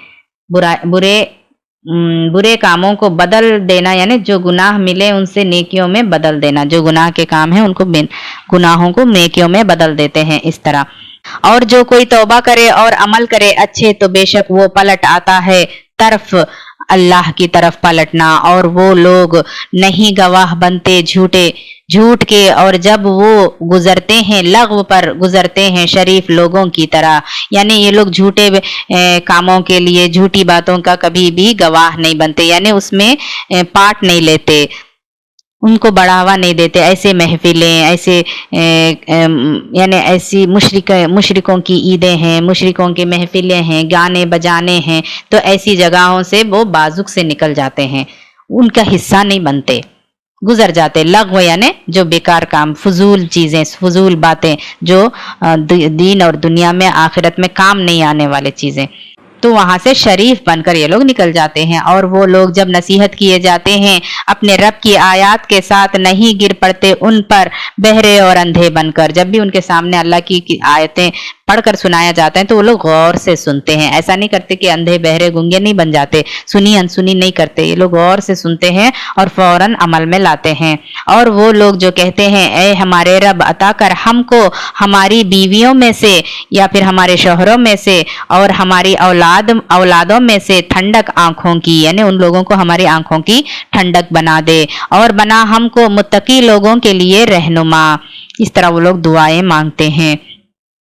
बुरे कामों को बदल देना, यानी जो गुनाह मिले उनसे नेकियों में बदल देना, जो गुनाह के काम है उनको गुनाहों को नेकियों में बदल देते हैं इस तरह। और जो कोई तौबा करे और अमल करे अच्छे, तो बेशक वो पलट आता है तरफ अल्लाह की तरफ पलटना, और वो लोग नहीं गवाह बनते झूठ के, और जब वो गुजरते हैं लग़्व पर गुजरते हैं शरीफ लोगों की तरह, यानी ये लोग झूठे कामों के लिए, झूठी बातों का कभी भी गवाह नहीं बनते, यानी उसमें पार्ट नहीं लेते, उनको बढ़ावा नहीं देते। ऐसे महफिलें, ऐसे यानी ऐसी मुशरिकों की ईदें हैं, मुशरिकों की महफिलें हैं, गाने बजाने हैं, तो ऐसी जगहों से वो बाजुक से निकल जाते हैं, उनका हिस्सा नहीं बनते, गुजर जाते। लग़्व यानी जो बेकार काम, फजूल चीजें, फजूल बातें, जो दीन और दुनिया में आखिरत में काम नहीं आने वाले चीजें, तो वहां से शरीफ बनकर ये लोग निकल जाते हैं। और वो लोग जब नसीहत किए जाते हैं अपने रब की आयत के साथ नहीं गिर पड़ते उन पर बहरे और अंधे बनकर। जब भी उनके सामने अल्लाह की आयतें पढ़कर सुनाया जाता है तो वो लोग गौर से सुनते हैं, ऐसा नहीं करते कि अंधे बहरे गूंगे नहीं बन जाते, सुनी अनसुनी नहीं करते, ये लोग गौर से सुनते हैं और फौरन अमल में लाते हैं। और वो लोग जो कहते हैं ऐ हमारे रब अता कर हमको हमारी बीवियों में से या फिर हमारे शोहरों में से और हमारी औलादों में से ठंडक आंखों की, यानी उन लोगों को हमारी आंखों की ठंडक बना दे, और बना हमको मुत्तकी लोगों के लिए रहनुमा। इस तरह वो लोग दुआएं मांगते हैं।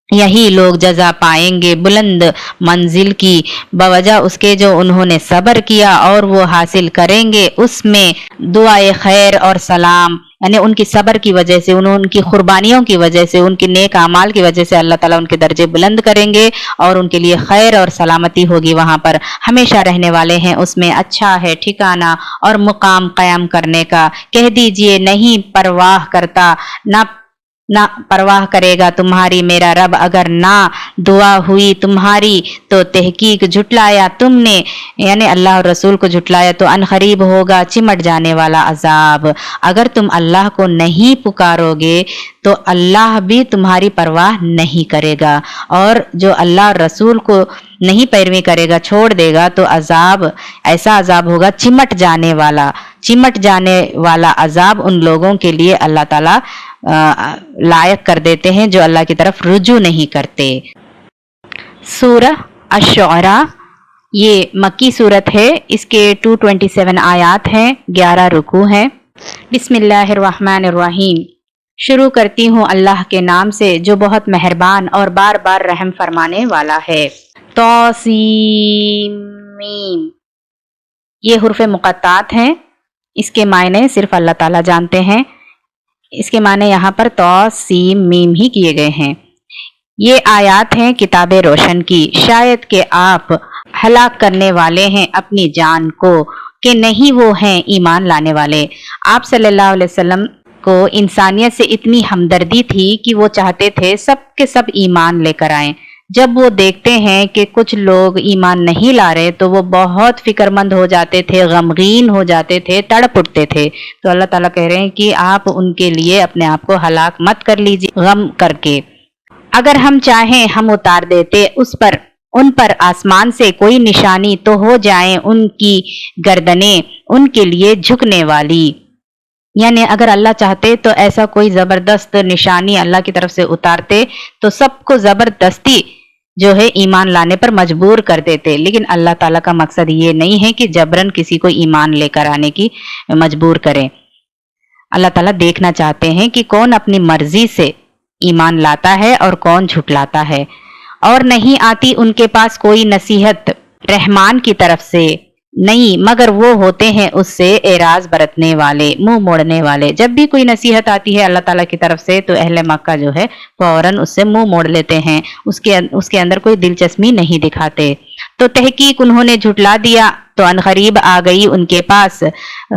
यही लोग जजा पाएंगे बुलंद मंजिल की बवजह उसके जो उन्होंने सब्र किया, और वो हासिल करेंगे उसमें दुआए खैर और सलाम, यानी उनकी सब्र की वजह से, उनकी कुर्बानियों की वजह से, उनके नेक अमाल की वजह से अल्लाह ताला उनके दर्जे बुलंद करेंगे और उनके लिए खैर और सलामती होगी, वहां पर हमेशा रहने वाले हैं, उसमें अच्छा है ठिकाना और मुकाम कायम करने का। कह दीजिए नहीं परवाह करता, ना परवाह करेगा तुम्हारी मेरा रब, अगर ना दुआ हुई तुम्हारी तो तहकीक झुटलाया तुमने, यानी अल्लाह और रसूल को झुटलाया तो अनकरीब होगा चिमट जाने वाला अजाब। अगर तुम अल्लाह को नहीं पुकारोगे तो अल्लाह भी तुम्हारी परवाह नहीं करेगा, और जो अल्लाह और रसूल को नहीं पैरवी करेगा, छोड़ देगा, तो अजाब ऐसा अजाब होगा चिमट जाने वाला अजाब उन लोगों के लिए अल्लाह ताला लायक कर देते हैं जो अल्लाह की तरफ रुजू नहीं करते। सूरह अश-शुअरा ये मक्की सूरत है, इसके 227 आयात हैं, 11 रुकू हैं। बिस्मिल्लाहिर्रहमानिर्रहीम, शुरू करती हूँ अल्लाह के नाम से जो बहुत मेहरबान और बार बार रहम फरमाने वाला है। तौसीम मीम, ये हुर्फ मुक़त्तात हैं, इसके मायने सिर्फ अल्लाह ताला जानते हैं। इसके माने यहाँ पर तौसीम मीम ही किए गए हैं। ये आयात हैं किताब रोशन की, शायद कि आप हलाक करने वाले हैं अपनी जान को कि नहीं वो हैं ईमान लाने वाले। आप सल्लल्लाहु अलैहि वसल्लम को इंसानियत से इतनी हमदर्दी थी कि वो चाहते थे सब के सब ईमान लेकर आएं। जब वो देखते हैं कि कुछ लोग ईमान नहीं ला रहे तो वो बहुत फिक्रमंद हो जाते थे, गमगीन हो जाते थे, तड़प उठते थे। तो अल्लाह ताला कह रहे हैं कि आप उनके लिए अपने आप को हलाक मत कर लीजिए गम करके। अगर हम चाहें हम उतार देते उन पर आसमान से कोई निशानी तो हो जाए उनकी गर्दनें उनके लिए झुकने वाली, यानी अगर अल्लाह चाहते तो ऐसा कोई जबरदस्त निशानी अल्लाह की तरफ से उतारते तो सबको जबरदस्ती जो है ईमान लाने पर मजबूर कर देते। लेकिन अल्लाह ताला का मकसद ये नहीं है कि जबरन किसी को ईमान लेकर आने की मजबूर करें। अल्लाह ताला देखना चाहते हैं कि कौन अपनी मर्जी से ईमान लाता है और कौन झुटलाता है। और नहीं आती उनके पास कोई नसीहत रहमान की तरफ से नहीं, मगर वो होते हैं उससे एराज बरतने वाले, मुंह मोड़ने वाले। जब भी कोई नसीहत आती है अल्लाह ताला की तरफ से तो अहले मक्का जो है फौरन उससे मुंह मोड़ लेते हैं, उसके अंदर कोई दिलचस्पी नहीं दिखाते। तो तहकीक उन्होंने झुटला दिया तो अनकरीब आ गई उनके पास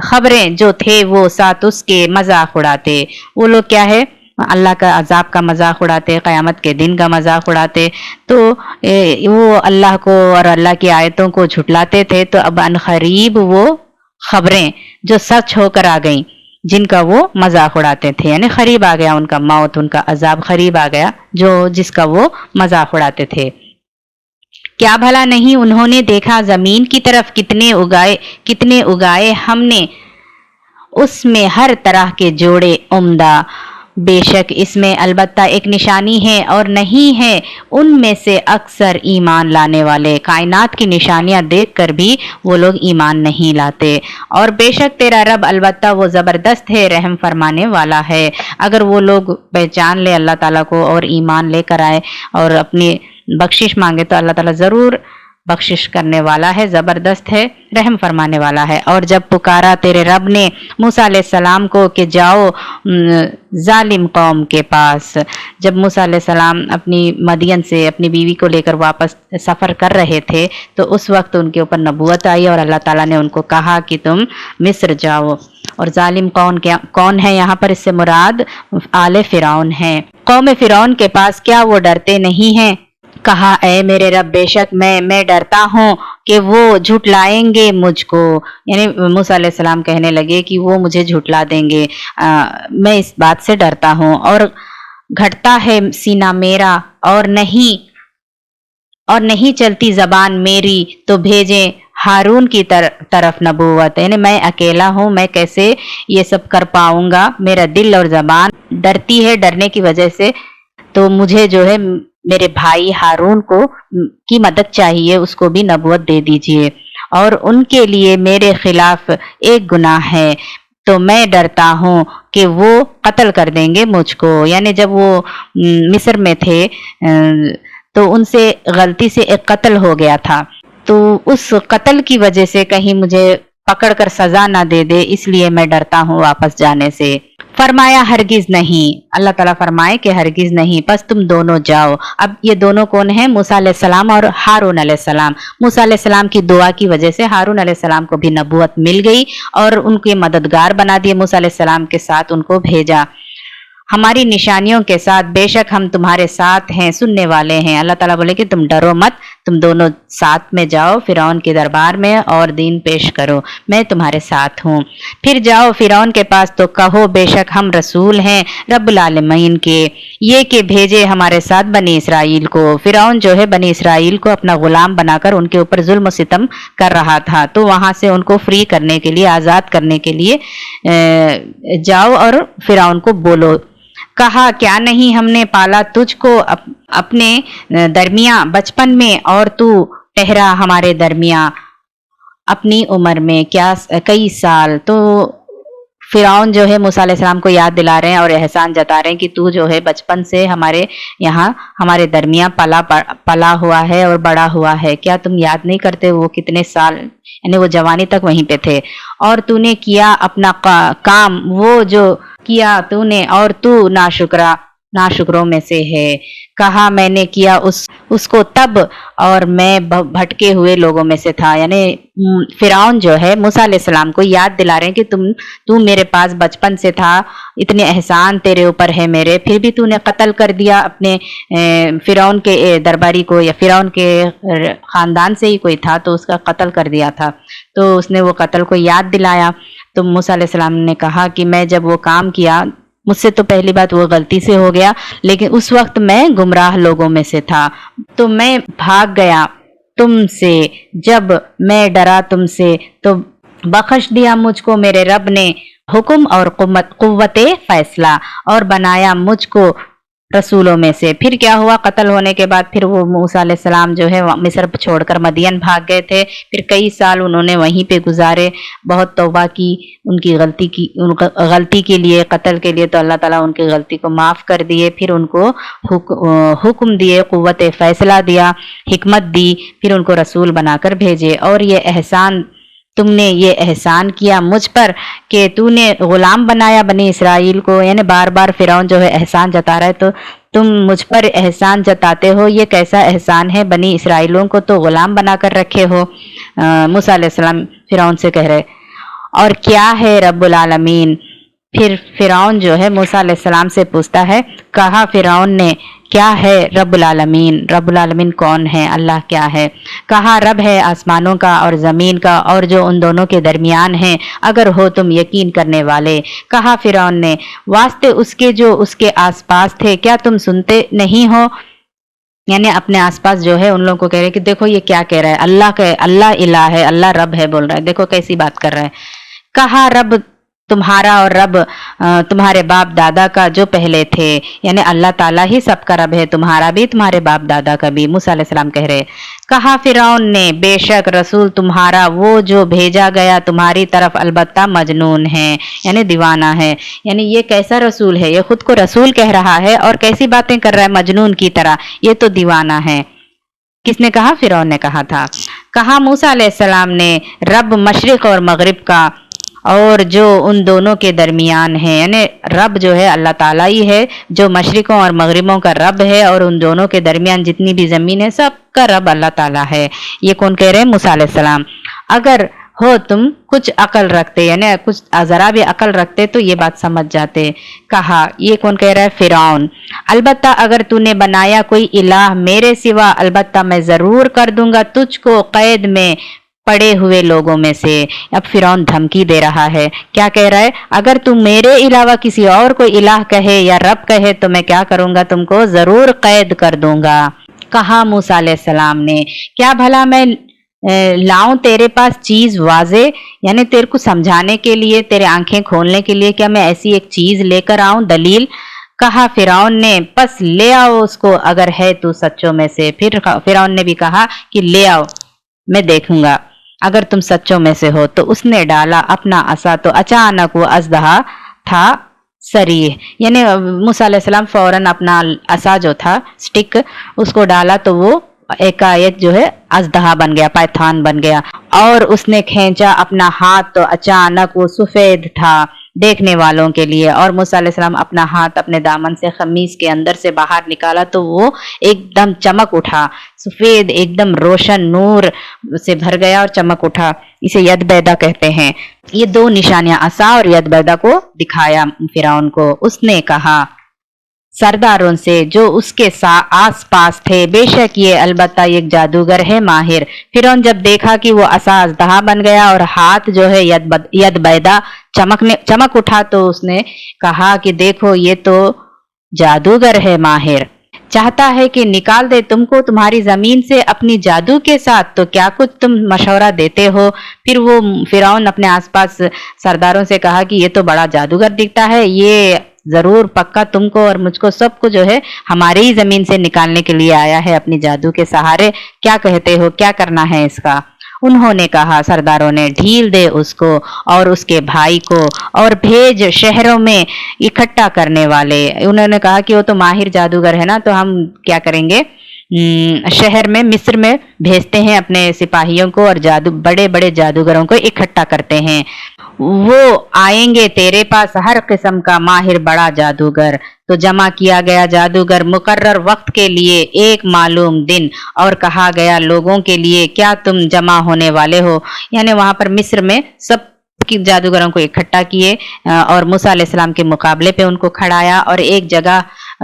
खबरें जो थे वो साथ उसके मजाक उड़ाते। वो लोग क्या है اللہ کا عذاب کا مذاق اڑاتے، قیامت کے دن کا مذاق اڑاتے، تو وہ اللہ کو اور اللہ کی آیتوں کو جھٹلاتے تھے۔ تو اب عنقریب وہ خبریں جو سچ ہو کر آ گئیں، جن کا وہ مذاق اڑاتے تھے، یعنی قریب آ گیا ان کا موت، ان کا عذاب قریب آ گیا جس کا وہ مذاق اڑاتے تھے۔ کیا بھلا نہیں انہوں نے دیکھا زمین کی طرف کتنے اگائے ہم نے، اس میں ہر طرح کے جوڑے عمدہ، بے شک اس میں البتہ ایک نشانی ہے، اور نہیں ہے ان میں سے اکثر ایمان لانے والے۔ کائنات کی نشانیاں دیکھ کر بھی وہ لوگ ایمان نہیں لاتے۔ اور بے شک تیرا رب البتہ وہ زبردست ہے، رحم فرمانے والا ہے۔ اگر وہ لوگ پہچان لے اللہ تعالیٰ کو اور ایمان لے کر آئے اور اپنی بخشش مانگے تو اللہ تعالیٰ ضرور بخشش کرنے والا ہے، زبردست ہے، رحم فرمانے والا ہے۔ اور جب پکارا تیرے رب نے موسیٰ علیہ السلام کو کہ جاؤ ظالم قوم کے پاس، جب موسیٰ علیہ السلام اپنی مدین سے اپنی بیوی کو لے کر واپس سفر کر رہے تھے تو اس وقت ان کے اوپر نبوت آئی اور اللہ تعالیٰ نے ان کو کہا کہ تم مصر جاؤ۔ اور ظالم کون ہے یہاں پر؟ اس سے مراد آل فرعون ہے۔ قوم فرعون کے پاس کیا وہ ڈرتے نہیں ہیں؟ کہا اے میرے رب بے شک میں ڈرتا ہوں کہ وہ جھٹلائیں گے مجھ کو، یعنی موسیٰ علیہ السلام کہنے لگے کہ وہ مجھے جھٹلا دیں گے، میں اس بات سے ڈرتا ہوں۔ اور گھٹتا ہے سینہ میرا اور نہیں چلتی زبان میری، تو بھیجیں ہارون کی طرف نبوت، یعنی میں اکیلا ہوں، میں کیسے یہ سب کر پاؤں گا، میرا دل اور زبان ڈرتی ہے، ڈرنے کی وجہ سے تو مجھے جو ہے میرے بھائی ہارون کی مدد چاہیے، اس کو بھی نبوت دے دیجئے۔ اور ان کے لیے میرے خلاف ایک گناہ ہے، تو میں ڈرتا ہوں کہ وہ قتل کر دیں گے مجھ کو، یعنی جب وہ مصر میں تھے تو ان سے غلطی سے ایک قتل ہو گیا تھا، تو اس قتل کی وجہ سے کہیں مجھے پکڑ کر سزا نہ دے دے، اس لیے میں ڈرتا ہوں واپس جانے سے۔ فرمایا ہرگز نہیں، اللہ تعالیٰ فرمائے کہ ہرگز نہیں، بس تم دونوں جاؤ۔ اب یہ دونوں کون ہیں؟ موسیٰ علیہ السلام اور ہارون علیہ السلام۔ موسیٰ علیہ السلام کی دعا کی وجہ سے ہارون علیہ السلام کو بھی نبوت مل گئی اور ان کے مددگار بنا دیے، موسیٰ علیہ السلام کے ساتھ ان کو بھیجا ہماری نشانیوں کے ساتھ، بے شک ہم تمہارے ساتھ ہیں، سننے والے ہیں۔ اللہ تعالیٰ بولے کہ تم ڈرو مت، تم دونوں ساتھ میں جاؤ فرعون کے دربار میں اور دین پیش کرو، میں تمہارے ساتھ ہوں۔ پھر جاؤ فرعون کے پاس تو کہو بے شک ہم رسول ہیں رب العالمین کے، یہ کہ بھیجے ہمارے ساتھ بنی اسرائیل کو۔ فرعون جو ہے بنی اسرائیل کو اپنا غلام بنا کر ان کے اوپر ظلم و ستم کر رہا تھا، تو وہاں سے ان کو فری کرنے کے لیے، آزاد کرنے کے لیے جاؤ اور فرعون کو بولو۔ کہا کیا نہیں ہم نے پالا تجھ کو اپنے درمیاں بچپن میں، اور تو ٹھہرا ہمارے درمیاں اپنی عمر میں کیا کئی سال۔ تو فرعون جو ہے موسیٰ علیہ السلام کو یاد دلا رہے ہیں اور احسان جتا رہے ہیں کہ تو جو ہے بچپن سے ہمارے یہاں ہمارے درمیان پلا ہوا ہے اور بڑا ہوا ہے، کیا تم یاد نہیں کرتے وہ کتنے سال، یعنی وہ جوانی تک وہیں پہ تھے، اور تو نے کیا اپنا کام وہ جو کیا تو نے، اور تو ناشکروں میں سے ہے۔ کہا میں نے کیا اس کو تب اور میں بھٹکے ہوئے لوگوں میں سے تھا، یعنی فرعون جو ہے موسیٰ علیہ السلام کو یاد دلا رہے ہیں کہ تو میرے پاس بچپن سے تھا، اتنے احسان تیرے اوپر ہے میرے، پھر بھی تو نے قتل کر دیا اپنے فرعون کے درباری کو، یا فرعون کے خاندان سے ہی کوئی تھا تو اس کا قتل کر دیا تھا، تو اس نے وہ قتل کو یاد دلایا۔ تو موسیٰ علیہ السلام نے کہا کہ میں جب وہ کام کیا، مجھ سے تو پہلی بات وہ غلطی سے ہو گیا، لیکن اس وقت میں گمراہ لوگوں میں سے تھا، تو میں بھاگ گیا تم سے، جب میں ڈرا تم سے تو بخش دیا مجھ کو میرے رب نے حکم اور قوت فیصلہ، اور بنایا مجھ کو رسولوں میں سے۔ پھر کیا ہوا؟ قتل ہونے کے بعد پھر وہ موسیٰ علیہ السلام جو ہے مصر چھوڑ کر مدین بھاگ گئے تھے، پھر کئی سال انہوں نے وہیں پہ گزارے، بہت توبہ کی ان کی غلطی کے لیے، قتل کے لیے، تو اللہ تعالیٰ ان کی غلطی کو معاف کر دیے، پھر ان کو حکم دیے، قوت فیصلہ دیا، حکمت دی، پھر ان کو رسول بنا کر بھیجے۔ اور یہ احسان تم نے یہ احسان کیا مجھ پر کہ تو نے غلام بنایا بنی اسرائیل کو، یعنی بار بار فرعون جو ہے احسان جتا رہا ہے، تو تم مجھ پر احسان جتاتے ہو، یہ کیسا احسان ہے؟ بنی اسرائیلوں کو تو غلام بنا کر رکھے ہو۔ موسیٰ علیہ السلام فرعون سے کہہ رہے، اور کیا ہے رب العالمین پھر فرعون جو ہے موسیٰ علیہ السلام سے پوچھتا ہے، کہا فرعون نے، کیا ہے رب العالمین؟ رب العالمین کون ہے؟ اللہ کیا ہے؟ کہا رب ہے آسمانوں کا اور زمین کا اور جو ان دونوں کے درمیان ہیں، اگر ہو تم یقین کرنے والے۔ کہا فرعون نے، واسطے اس کے جو اس کے آس پاس تھے، کیا تم سنتے نہیں ہو؟ یعنی اپنے آس پاس جو ہے ان لوگوں کو کہہ رہے کہ دیکھو یہ کیا کہہ رہا ہے، اللہ الہ ہے، اللہ رب ہے بول رہا ہے، دیکھو کیسی بات کر رہا ہے۔ کہا رب تمہارا اور رب تمہارے باپ دادا کا جو پہلے تھے، یعنی اللہ تعالیٰ ہی سب کا رب ہے، تمہارا بھی تمہارے باپ دادا کا بھی۔ موسیٰ علیہ السلام کہہ رہے۔ کہا فرعون نے، بے شک رسول تمہارا وہ جو بھیجا گیا تمہاری طرف البتہ مجنون ہے، یعنی دیوانہ ہے۔ یعنی یہ کیسا رسول ہے؟ یہ خود کو رسول کہہ رہا ہے اور کیسی باتیں کر رہا ہے مجنون کی طرح، یہ تو دیوانہ ہے۔ کس نے کہا؟ فرعون نے کہا تھا۔ کہا موسیٰ علیہ السلام نے، رب مشرق اور مغرب کا اور جو ان دونوں کے درمیان ہے، یعنی رب جو ہے اللہ تعالیٰ ہی ہے جو مشرقوں اور مغربوں کا رب ہے، اور ان دونوں کے درمیان جتنی بھی زمین ہے سب کا رب اللہ تعالیٰ ہے۔ یہ کون کہہ رہے ہیں؟ موسیٰ علیہ السلام۔ اگر ہو تم کچھ عقل رکھتے، یعنی کچھ ذرا بھی عقل رکھتے تو یہ بات سمجھ جاتے۔ کہا، یہ کون کہہ رہا ہے؟ فرعون۔ البتہ اگر تو نے بنایا کوئی الہ میرے سوا، البتہ میں ضرور کر دوں گا تجھ کو قید میں پڑے ہوئے لوگوں میں سے۔ اب فرعون دھمکی دے رہا ہے۔ کیا کہہ رہا ہے؟ اگر تم میرے علاوہ کسی اور کو الہ کہے یا رب کہے تو میں کیا کروں گا؟ تم کو ضرور قید کر دوں گا۔ کہا موسیٰ علیہ السلام نے، کیا بھلا میں لاؤں تیرے پاس چیز واضح، یعنی تیرے کو سمجھانے کے لیے، تیرے آنکھیں کھولنے کے لیے، کیا میں ایسی ایک چیز لے کر آؤں، دلیل؟ کہا فرعون نے، پس لے آؤ اس کو اگر ہے تو سچوں میں سے۔ پھر فرعون نے بھی کہا کہ لے آؤ، میں دیکھوں گا اگر تم سچوں میں سے ہو۔ تو اس نے ڈالا اپنا عصا تو اچانک وہ اژدہا تھا سریح، یعنی موسیٰ علیہ السلام فوراً اپنا عصا جو تھا سٹک اس کو ڈالا تو وہ ایک جو ہے اژدہا بن گیا، پائتھان بن گیا۔ اور اس نے کھینچا اپنا ہاتھ تو اچانک وہ سفید تھا دیکھنے والوں کے لیے، اور موسیٰ علیہ السلام اپنا ہاتھ اپنے دامن سے قمیص کے اندر سے باہر نکالا تو وہ ایک دم چمک اٹھا، سفید ایک دم روشن نور سے بھر گیا اور چمک اٹھا۔ اسے ید بیدا کہتے ہیں۔ یہ دو نشانیاں عصا اور ید بیدا کو دکھایا فرعون کو۔ اس نے کہا سرداروں سے جو اس کے آس پاس تھے، بے شک یہ البتہ ایک جادوگر ہے ماہر۔ فرعون جب دیکھا کہ وہ عصا اژدہا بن گیا اور ہاتھ جو ہے ید بیدا چمک اٹھا تو اس نے کہا کہ دیکھو یہ تو جادوگر ہے ماہر، چاہتا ہے کہ نکال دے تم کو تمہاری زمین سے اپنی جادو کے ساتھ، تو کیا کچھ تم مشورہ دیتے ہو؟ پھر وہ فرعون اپنے آس پاس سرداروں سے کہا کہ یہ تو بڑا جادوگر دکھتا ہے، یہ ضرور پکا تم کو اور مجھ کو سب کو جو ہے ہماری ہی زمین سے نکالنے کے لیے آیا ہے اپنی جادو کے سہارے، کیا کہتے ہو، کیا کرنا ہے اس کا؟ انہوں نے کہا، سرداروں نے، ڈھیل دے اس کو اور اس کے بھائی کو اور بھیج شہروں میں اکٹھا کرنے والے۔ انہوں نے کہا کہ وہ تو ماہر جادوگر ہے نا، تو ہم کیا کریں گے، شہر میں مصر میں بھیجتے ہیں اپنے سپاہیوں کو اور بڑے بڑے جادوگروں کو اکٹھا کرتے ہیں، وہ آئیں گے تیرے پاس ہر قسم کا ماہر بڑا جادوگر۔ تو جمع کیا گیا جادوگر مقرر وقت کے لیے ایک معلوم دن، اور کہا گیا لوگوں کے لیے کیا تم جمع ہونے والے ہو؟ یعنی وہاں پر مصر میں سب کی جادوگروں کو اکٹھا کیے اور موسیٰ علیہ السلام کے مقابلے پہ ان کو کھڑایا، اور ایک جگہ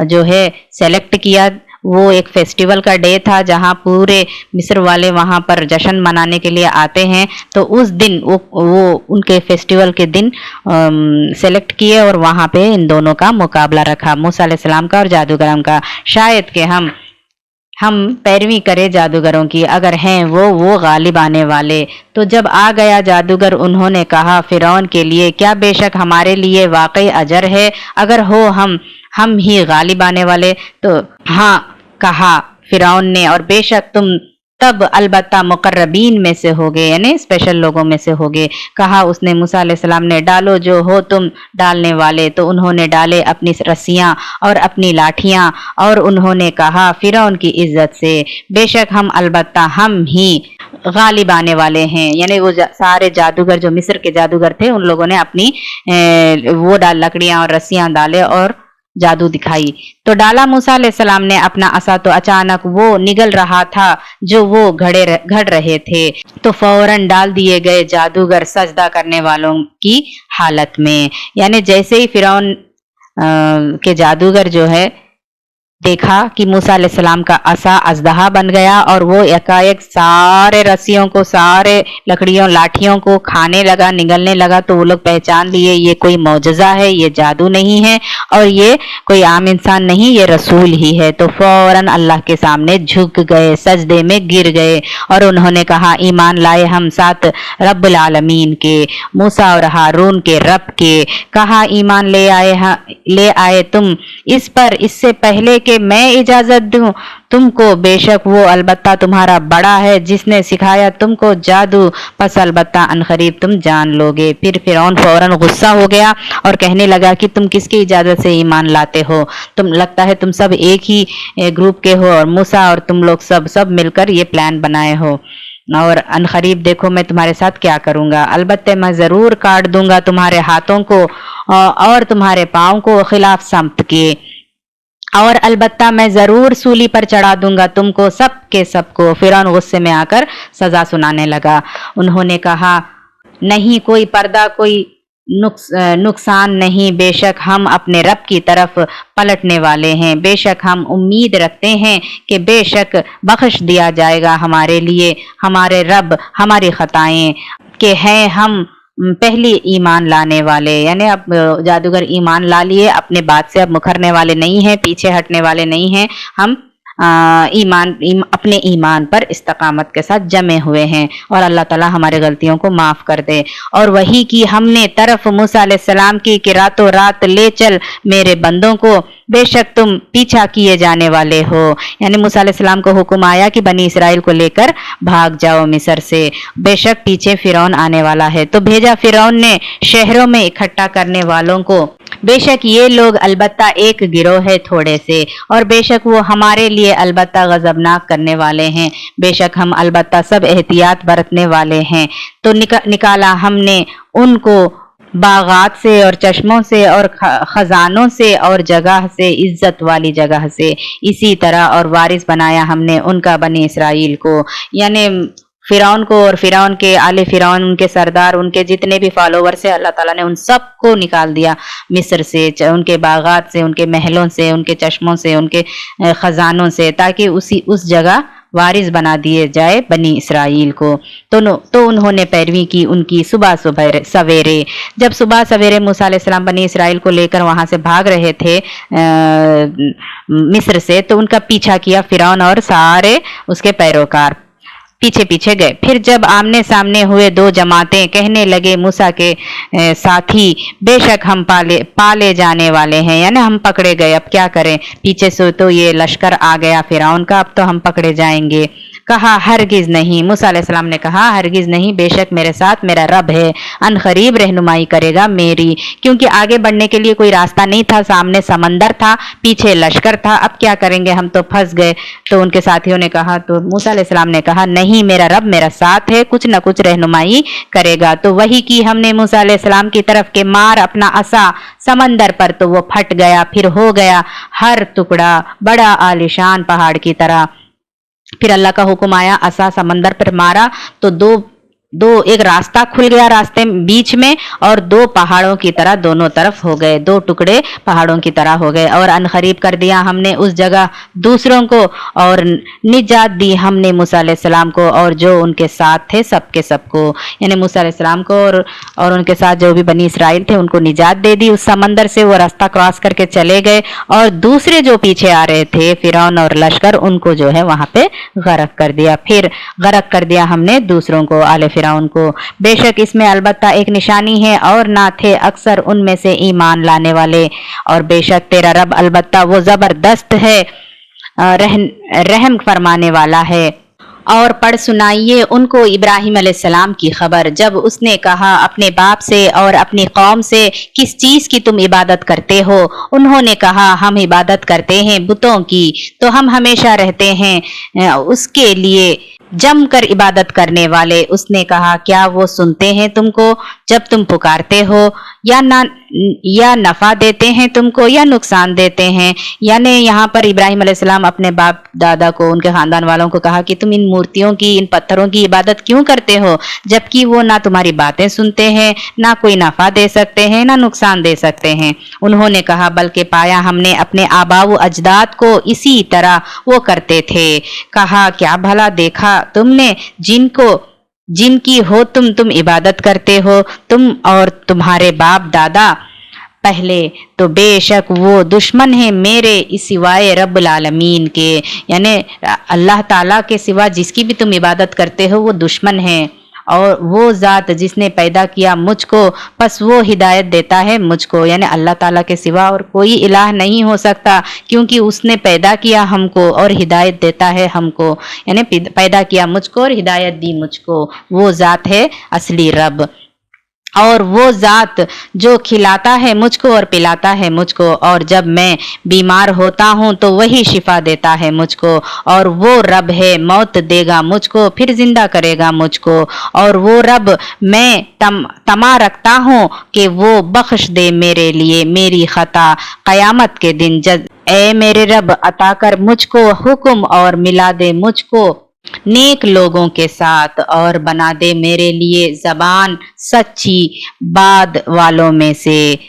جو ہے سلیکٹ کیا۔ وہ ایک فیسٹیول کا ڈے تھا جہاں پورے مصر والے وہاں پر جشن منانے کے لیے آتے ہیں، تو اس دن وہ ان کے فیسٹیول کے دن سلیکٹ کیے اور وہاں پہ ان دونوں کا مقابلہ رکھا، موسیٰ علیہ السلام کا اور جادوگروں کا، شاید کہ ہم پیروی کرے جادوگروں کی، اگر ہیں وہ غالب آنے والے۔ تو جب آ گیا جادوگر انہوں نے کہا فرعون کے لیے، کیا بے شک ہمارے لیے واقعی اجر ہے اگر ہو ہم ہی غالب آنے والے؟ تو ہاں کہا فرعون نے، اور بے شک تم تب البتہ مقربین میں سے ہوگے، یعنی اسپیشل لوگوں میں سے ہوگے۔ کہا اس نے موسیٰ علیہ السلام نے، ڈالو جو ہو تم ڈالنے والے۔ تو انہوں نے ڈالے اپنی رسیاں اور اپنی لاٹھیاں، اور انہوں نے کہا فرعون کی عزت سے، بے شک البتہ ہم ہی غالب آنے والے ہیں۔ یعنی وہ سارے جادوگر جو مصر کے جادوگر تھے ان لوگوں نے اپنی وہ لکڑیاں اور رسیاں ڈالے اور जादू दिखाई। तो डाला मूसा अलैहिस्सलाम ने अपना असा तो अचानक वो निगल रहा था जो वो घड़ रहे थे, तो फौरन डाल दिए गए जादूगर सजदा करने वालों की हालत में। यानी जैसे ही फिरौन के जादूगर जो है देखा कि मूसा अलैहिस्सलाम का असा अजदहा बन गया और वो एकाएक सारे रस्सियों को, सारे लकड़ियों लाठियों को खाने लगा, निगलने लगा, तो वो लोग पहचान लिए ये कोई मौजज़ा है, ये जादू नहीं है और ये कोई आम इंसान नहीं, ये रसूल ही है। तो फौरन अल्लाह के सामने झुक गए, सजदे में गिर गए और उन्होंने कहा ईमान लाए हम साथ रब्बुल आलमीन के, मूसा और हारून के रब के। कहा ईमान ले आए तुम इस पर इससे पहले कि मैं इजाजत दूं तुमको, बेशक वो अलबत्ता तुम्हारा बड़ा है जिसने सिखाया तुमको जादू, बस अलबत्ता अनकरीब तुम जान लोगे। फिर फिरौन फौरन गुस्सा हो गया और कहने लगा कि तुम किसकी इजाजत से ईमान लाते हो, तुम लगता है तुम सब एक ही ग्रुप के हो और मूसा और तुम लोग सब मिलकर ये प्लान बनाए हो, और अनकरीब देखो मैं तुम्हारे साथ क्या करूंगा, अलबत्ते मैं जरूर काट दूंगा तुम्हारे हाथों को और तुम्हारे पाँव को खिलाफ समत के, और अलबत्ता मैं जरूर सूली पर चढ़ा दूंगा तुमको सब के सबको। फिरौन गुस्से में आकर सजा सुनाने लगा। उन्होंने कहा नहीं कोई पर्दा, कोई नुकसान नहीं, बेशक हम अपने रब की तरफ पलटने वाले हैं, बेशक हम उम्मीद रखते हैं कि बेशक बख्श दिया जाएगा हमारे लिए, हमारे रब हमारी खताएं के हैं हम पहली ईमान लाने वाले। यानी अब जादूगर ईमान ला लिए, अपने बात से अब मुकरने वाले नहीं हैं, पीछे हटने वाले नहीं हैं, हम अपने ईमान पर इस्तकामत के साथ जमे हुए हैं और अल्लाह ताला हमारे गलतियों को माफ कर दे। और वही की हमने तरफ मूसा अलैहिस्सलाम की कि रातों रात ले चल मेरे बंदों को, बेशक तुम पीछा किए जाने वाले हो। यानी मूसा अलैहिस्सलाम को हुक्म आया कि बनी इसराइल को लेकर भाग जाओ मिस्र से, बेशक पीछे फिरौन आने वाला है। तो भेजा फिरौन ने शहरों में इकट्ठा करने वालों को, बेशक ये लोग अलबत्ता एक गिरोह है थोड़े से, और बेशक वो हमारे लिए अलबत्ता गजबनाक करने वाले हैं, बेशक हम अलबत्ता सब एहतियात बरतने वाले हैं। तो निकाला हमने उनको बागात से और चश्मों से और खजानों से और जगह से, इज्जत वाली जगह से, इसी तरह और वारिस बनाया हमने उनका बनी इसराइल को। यानी फिरौन को और फिरौन के आले फिरौन, उनके सरदार, उनके जितने भी फॉलोवर्स है, अल्लाह ताला ने उन सब को निकाल दिया मिस्र से, उनके बागात से, उनके महलों से, उनके चश्मों से, उनके खजानों से, ताकि उस जगह वारिस बना दिए जाए बनी इसराइल को। तो उन्होंने पैरवी की उनकी सुबह सवेरे। जब सुबह सवेरे मूसा अलैहिस्सलाम बनी इसराइल को लेकर वहां से भाग रहे थे मिस्र से, तो उनका पीछा किया फिरौन और सारे उसके पैरोकार पीछे पीछे गए। फिर जब आमने सामने हुए दो जमातें, कहने लगे मूसा के साथी, बेशक हम पाले जाने वाले हैं, यानी हम पकड़े गए, अब क्या करें, पीछे से तो ये लश्कर आ गया फिरौन का, अब तो हम पकड़े जाएंगे। कहा हरगिज नहीं, मूसा अलैहिस्सलाम ने कहा हरगिज नहीं, बेशक मेरे साथ मेरा रब है, अनकरीब रहनुमाई करेगा मेरी, क्योंकि आगे बढ़ने के लिए कोई रास्ता नहीं था, सामने समंदर था, पीछे लश्कर था, अब क्या करेंगे, हम तो फंस गए। तो उनके साथियों ने कहा, तो मूसा अलैहिस्सलाम ने कहा नहीं, मेरा रब मेरा साथ है, कुछ न कुछ रहनुमाई करेगा। तो वही की हमने मूसा अलैहिस्सलाम की तरफ के मार अपना असा समंदर पर, तो वो फट गया, फिर हो गया हर टुकड़ा बड़ा आलिशान पहाड़ की तरह। फिर अल्लाह का हुक्म आया, असा समंदर पर मारा तो दो एक रास्ता खुल गया रास्ते बीच में, और दो पहाड़ों की तरह दोनों तरफ हो गए, दो टुकड़े पहाड़ों की तरह हो गए। और अनकरीब कर दिया हमने उस जगह दूसरों को, और निजात दी हमने मूसा अलैहिस्सलाम को और जो उनके साथ थे सबके सबको। यानी मूसा अलैहिस्सलाम को और उनके साथ जो भी बनी इसराइल थे उनको निजात दे दी उस समंदर से, वो रास्ता क्रॉस करके चले गए, और दूसरे जो पीछे आ रहे थे फिरौन और लश्कर, उनको जो है वहां पे गरक कर दिया। फिर गरक कर दिया हमने दूसरों को, आले फिरौन को। बेशक इसमें अलबत्ता एक निशानी है, और ना थे अक्सर उनमें से ईमान लाने वाले, और बेशक तेरा रब अलबत्ता वो जबरदस्त है, रहम फरमाने वाला है। और पढ़ सुनाइए उनको इब्राहिम अलैहिस्सलाम की खबर, जब उसने कहा अपने बाप से और अपनी कौम से, किस चीज की तुम इबादत करते हो? उन्होंने कहा हम इबादत करते हैं बुतों की, तो हम हमेशा रहते हैं उसके लिए जम कर इबादत करने वाले। उसने कहा क्या वो सुनते हैं तुमको जब तुम पुकारते हो? या नफा देते हैं तुमको या नुकसान देते हैं। यानी यहाँ पर इब्राहिम अलैहिस्सलाम अपने बाप दादा को, उनके खानदान वालों को कहा कि तुम इन मूर्तियों की, इन पत्थरों की इबादत क्यों करते हो, जबकि वो ना तुम्हारी बातें सुनते हैं, ना कोई नफा दे सकते हैं, ना नुकसान दे सकते हैं। उन्होंने कहा बल्कि पाया हमने अपने आबाओ अजदाद को इसी तरह वो करते थे। कहा क्या भला देखा तुमने जिनकी हो तुम इबादत करते हो, तुम और तुम्हारे बाप दादा पहले, तो बेशक वो दुश्मन है मेरे इस सिवाय रब्बुल आलमीन के, यानी अल्लाह ताला के सिवा जिसकी भी तुम इबादत करते हो वो दुश्मन है। और वो ज़ात जिसने पैदा किया मुझको, बस वो हिदायत देता है मुझको, यानी अल्लाह ताला के सिवा और कोई इलाह नहीं हो सकता, क्योंकि उसने पैदा किया हमको और हिदायत देता है हमको, यानी पैदा किया मुझको और हिदायत दी मुझको। वो ज़ात है असली रब। और वो ज़ात जो खिलाता है मुझको और पिलाता है मुझको, और जब मैं बीमार होता हूँ तो वही शिफा देता है मुझको। और वो रब है मौत देगा मुझको फिर जिंदा करेगा मुझको। और वो रब मैं तमा रखता हूँ कि वो बख्श दे मेरे लिए मेरी खता क़यामत के दिन। ए मेरे रब अता कर मुझको हुक्म और मिला दे मुझको नेक लोगों के साथ, और बना दे मेरे लिए ज़बान सच्ची बाद वालों में से,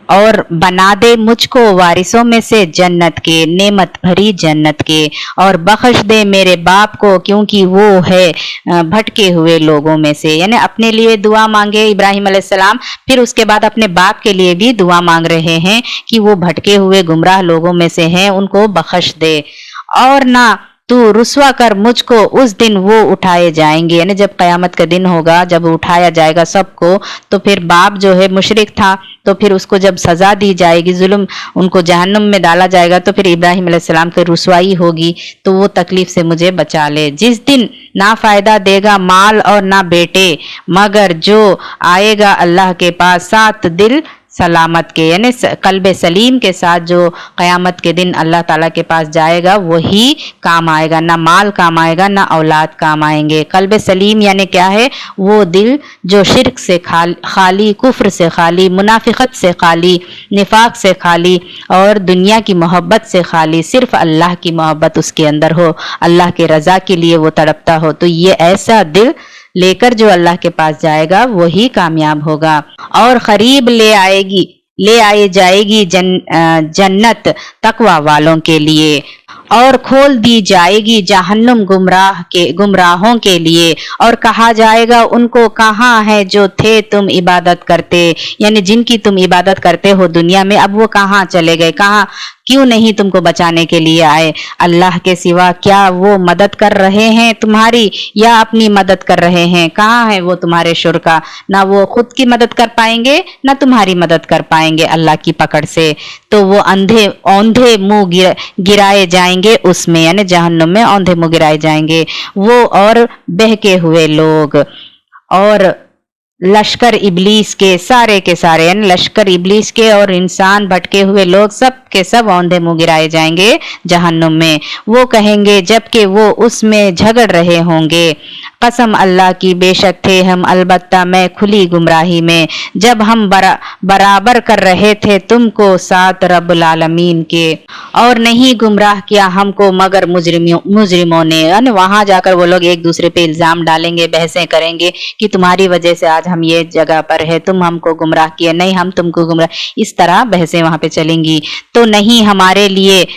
और बना दे मुझको वारिसों में से जन्नत के, नेमत भरी जन्नत के। और बख्श दे मेरे बाप को क्योंकि वो है भटके हुए लोगों में से, यानी अपने लिए दुआ मांगे इब्राहिम अलैहिस्सलाम, फिर उसके बाद अपने बाप के लिए भी दुआ मांग रहे हैं कि वो भटके हुए गुमराह लोगों में से हैं, उनको बख्श दे। और ना तू रुसवा कर मुझको उस दिन वो उठाए जाएंगे, यानी जब क़यामत का दिन होगा, जब उठाया जाएगा सबको, तो फिर बाप जो है मुशरिक था, तो फिर उसको जब सजा दी जाएगी, जुल्म उनको जहन्नुम में डाला जाएगा, तो फिर इब्राहिम अलैहिस्सलाम की रुसवाई होगी, तो वो तकलीफ से मुझे बचा ले। जिस दिन ना फायदा देगा माल और ना बेटे, मगर जो आएगा अल्लाह के पास सात दिल सलामत के, यानी कल्बे सलीम के साथ जो क़यामत के दिन अल्लाह ताला के पास जाएगा वही काम आएगा। ना माल काम आएगा ना औलाद काम आएंगे। कल्बे सलीम यानी क्या है, वो दिल जो शिर्क से खाली, कुफ्र से खाली, मुनाफिकत से खाली, निफाक से खाली और दुनिया की मोहब्बत से खाली, सिर्फ अल्लाह की मोहब्बत उसके अंदर हो, अल्लाह के रज़ा के लिए वो तड़पता हो। तो ये ऐसा दिल लेकर जो अल्लाह के पास जाएगा वही कामयाब होगा। और करीब ले आई जाएगी जन्नत तकवा वालों के लिए, और खोल दी जाएगी जहन्नुम गुमराहों के लिए। और कहा जाएगा उनको कहाँ है जो थे तुम इबादत करते, यानी जिनकी तुम इबादत करते हो दुनिया में, अब वो कहाँ चले गए, कहाँ, क्यों नहीं तुमको बचाने के लिए आए अल्लाह के सिवा? क्या वो मदद कर रहे हैं तुम्हारी या अपनी मदद कर रहे हैं? कहाँ है वो तुम्हारे शुरका? ना वो खुद की मदद कर पाएंगे ना तुम्हारी मदद कर पाएंगे अल्लाह की पकड़ से। तो वो औंधे मुंह गिराए जाएंगे उसमें, यानी जहन्नुम में औंधे मुंह गिराए जाएंगे वो और बहके हुए लोग। और लश्कर इबलीस के सारे यानी लश्कर इबलीस के और इंसान भटके हुए लोग सब के सब औंधे मुंह गिराए जाएंगे जहन्नुम में। वो कहेंगे जबकि वो उसमें झगड़ रहे होंगे, कसम अल्लाह की बेशक थे हम अलबत्ता मैं खुली गुमराही में, जब हम बराबर कर रहे थे तुमको साथ रब्बुल आलमीन के, और नहीं गुमराह किया हमको मगर मुजरिमों ने। यानी वहां जाकर वो लोग एक दूसरे पे इल्जाम डालेंगे, बहसें करेंगे कि तुम्हारी वजह से आज हम ये जगह पर है, तुम हमको गुमराह किए, नहीं हम तुमको गुमराह, इस तरह बहसें वहां पे चलेंगी। तो नहीं हमारे लिए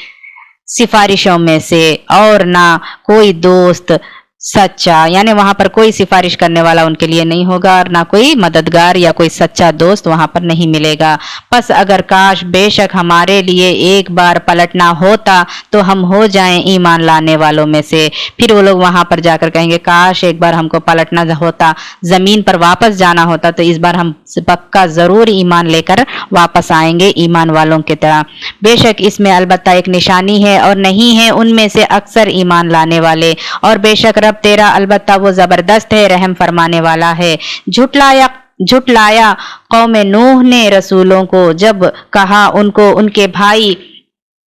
सिफारिशों में से और ना कोई दोस्त सच्चा, यानी वहां पर कोई सिफारिश करने वाला उनके लिए नहीं होगा और ना कोई मददगार या कोई सच्चा दोस्त वहां पर नहीं मिलेगा। बस अगर काश बेशक हमारे लिए एक बार पलटना होता तो हम हो जाएं ईमान लाने वालों में से। फिर वो लोग वहां पर जाकर कहेंगे काश एक बार हमको पलटना होता, जमीन पर वापस जाना होता तो इस बार हम पक्का जरूर ईमान लेकर वापस आएंगे ईमान वालों की तरह। बेशक इसमें अलबत्ता एक निशानी है और नहीं है उनमें से अक्सर ईमान लाने वाले, और बेशक रब तेरा अलबत्ता वो जबरदस्त है, रहम फरमाने वाला है। झुटलाया कौम नूह ने रसूलों को, जब कहा उनको उनके भाई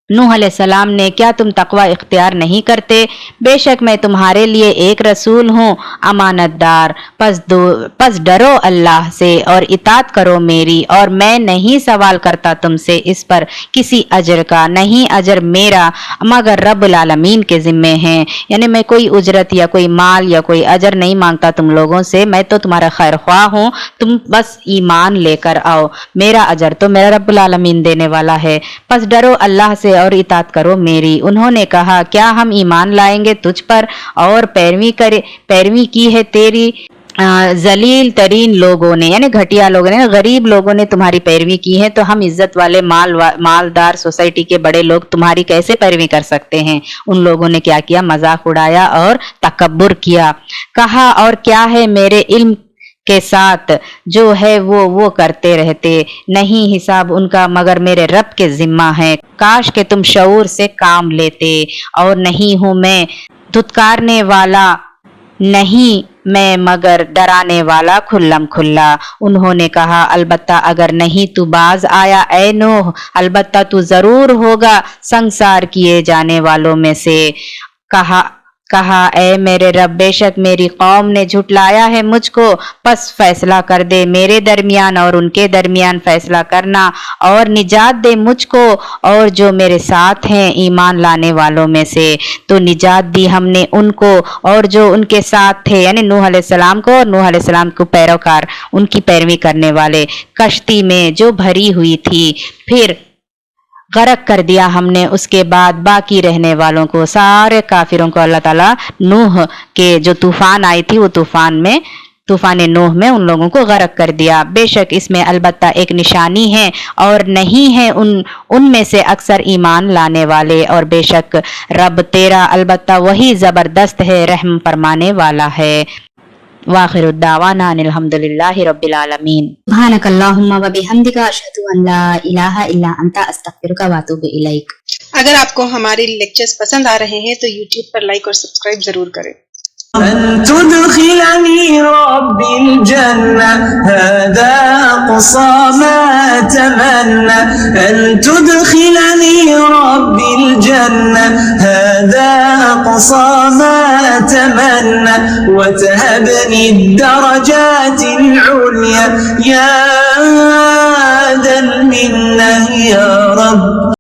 नूह अलैहिस्सलाम ने, क्या तुम तकवा इख्तियार नहीं करते? बेशक मैं तुम्हारे लिए एक रसूल हूँ, अमानतदार। पस डरो अल्लाह से और इताअत करो मेरी, और मैं नहीं सवाल करता तुमसे इस पर किसी अजर का, नहीं अजर मेरा मगर रब्बुल आलमीन के जिम्मे है। यानी मैं कोई उजरत या कोई माल या कोई अजर नहीं मांगता तुम लोगों से, मैं तो तुम्हारा खैर ख्वाह हूँ, तुम बस ईमान लेकर आओ, मेरा अजर तो मेरा रब्बुल आलमीन देने वाला है। बस डरो अल्लाह से और इताअत करो मेरी। उन्होंने कहा, क्या हम ईमान लाएंगे तुझ पर और पैरवी की है तेरी जलील तरीन लोगों ने, यानी घटिया लोगों ने, गरीब लोगों ने तुम्हारी पैरवी की है, तो हम इज्जत वाले मालदार सोसाइटी के बड़े लोग तुम्हारी कैसे पैरवी कर सकते हैं? उन लोगों ने क्या किया? मजाक उड़ाया और तकब्बुर किया। कहा, और क्या है मेरे इल्म के साथ जो है वो करते रहते, नहीं हिसाब उनका मगर मेरे रब के जिम्मा है। काश के तुम शऊर से काम लेते, और नहीं हूं मैं धुतकारने वाला, नहीं मैं मगर डराने वाला खुल्लम खुल्ला। उन्होंने कहा, अलबत्ता अगर नहीं तू बाज आया ए नूह, अलबत्ता तू जरूर होगा संसार किए जाने वालों में से। कहा ए मेरे रब, बेशक मेरी कौम ने झुटलाया है मुझको, बस फैसला कर दे मेरे दरमियान और उनके दरमियान फैसला करना, और निजात दे मुझको और जो मेरे साथ हैं ईमान लाने वालों में से। तो निजात दी हमने उनको और जो उनके साथ थे, यानी नूह अलैहिस्सलाम को और नूह अलैहिस्सलाम को पैरोकार, उनकी पैरवी करने वाले, कश्ती में जो भरी हुई थी। फिर गरक कर दिया हमने उसके बाद बाकी रहने वालों को, सारे काफिरों को अल्लाह ताला नूह के जो तूफान आई थी वो तूफान नूह में उन लोगों को गरक कर दिया। बेशक इसमें अलबत्ता एक निशानी है और नहीं है उनमें से अक्सर ईमान लाने वाले, और बेशक रब तेरा अलबत्ता वही जबरदस्त है, रहम फरमाने वाला है। वाखिरुद दावाना अनिल हम्दुलिल्लाहि रब्बिल आलमीन। सुब्हानकल्लाहुम्मा व बिहम्दिका अशहदु अन ला इलाहा इल्ला अंता अस्तगफिरुका व अतूबु इलैक। अगर आपको हमारे लेक्चर्स पसंद आ रहे हैं तो YouTube पर लाइक और सब्सक्राइब जरूर करें। أن تدخلني ربي الجنة هذا أقصى ما أتمنى، أن تدخلني ربي الجنة هذا أقصى ما أتمنى، وتهبني الدرجات العليا يا ذا المنة يا رب.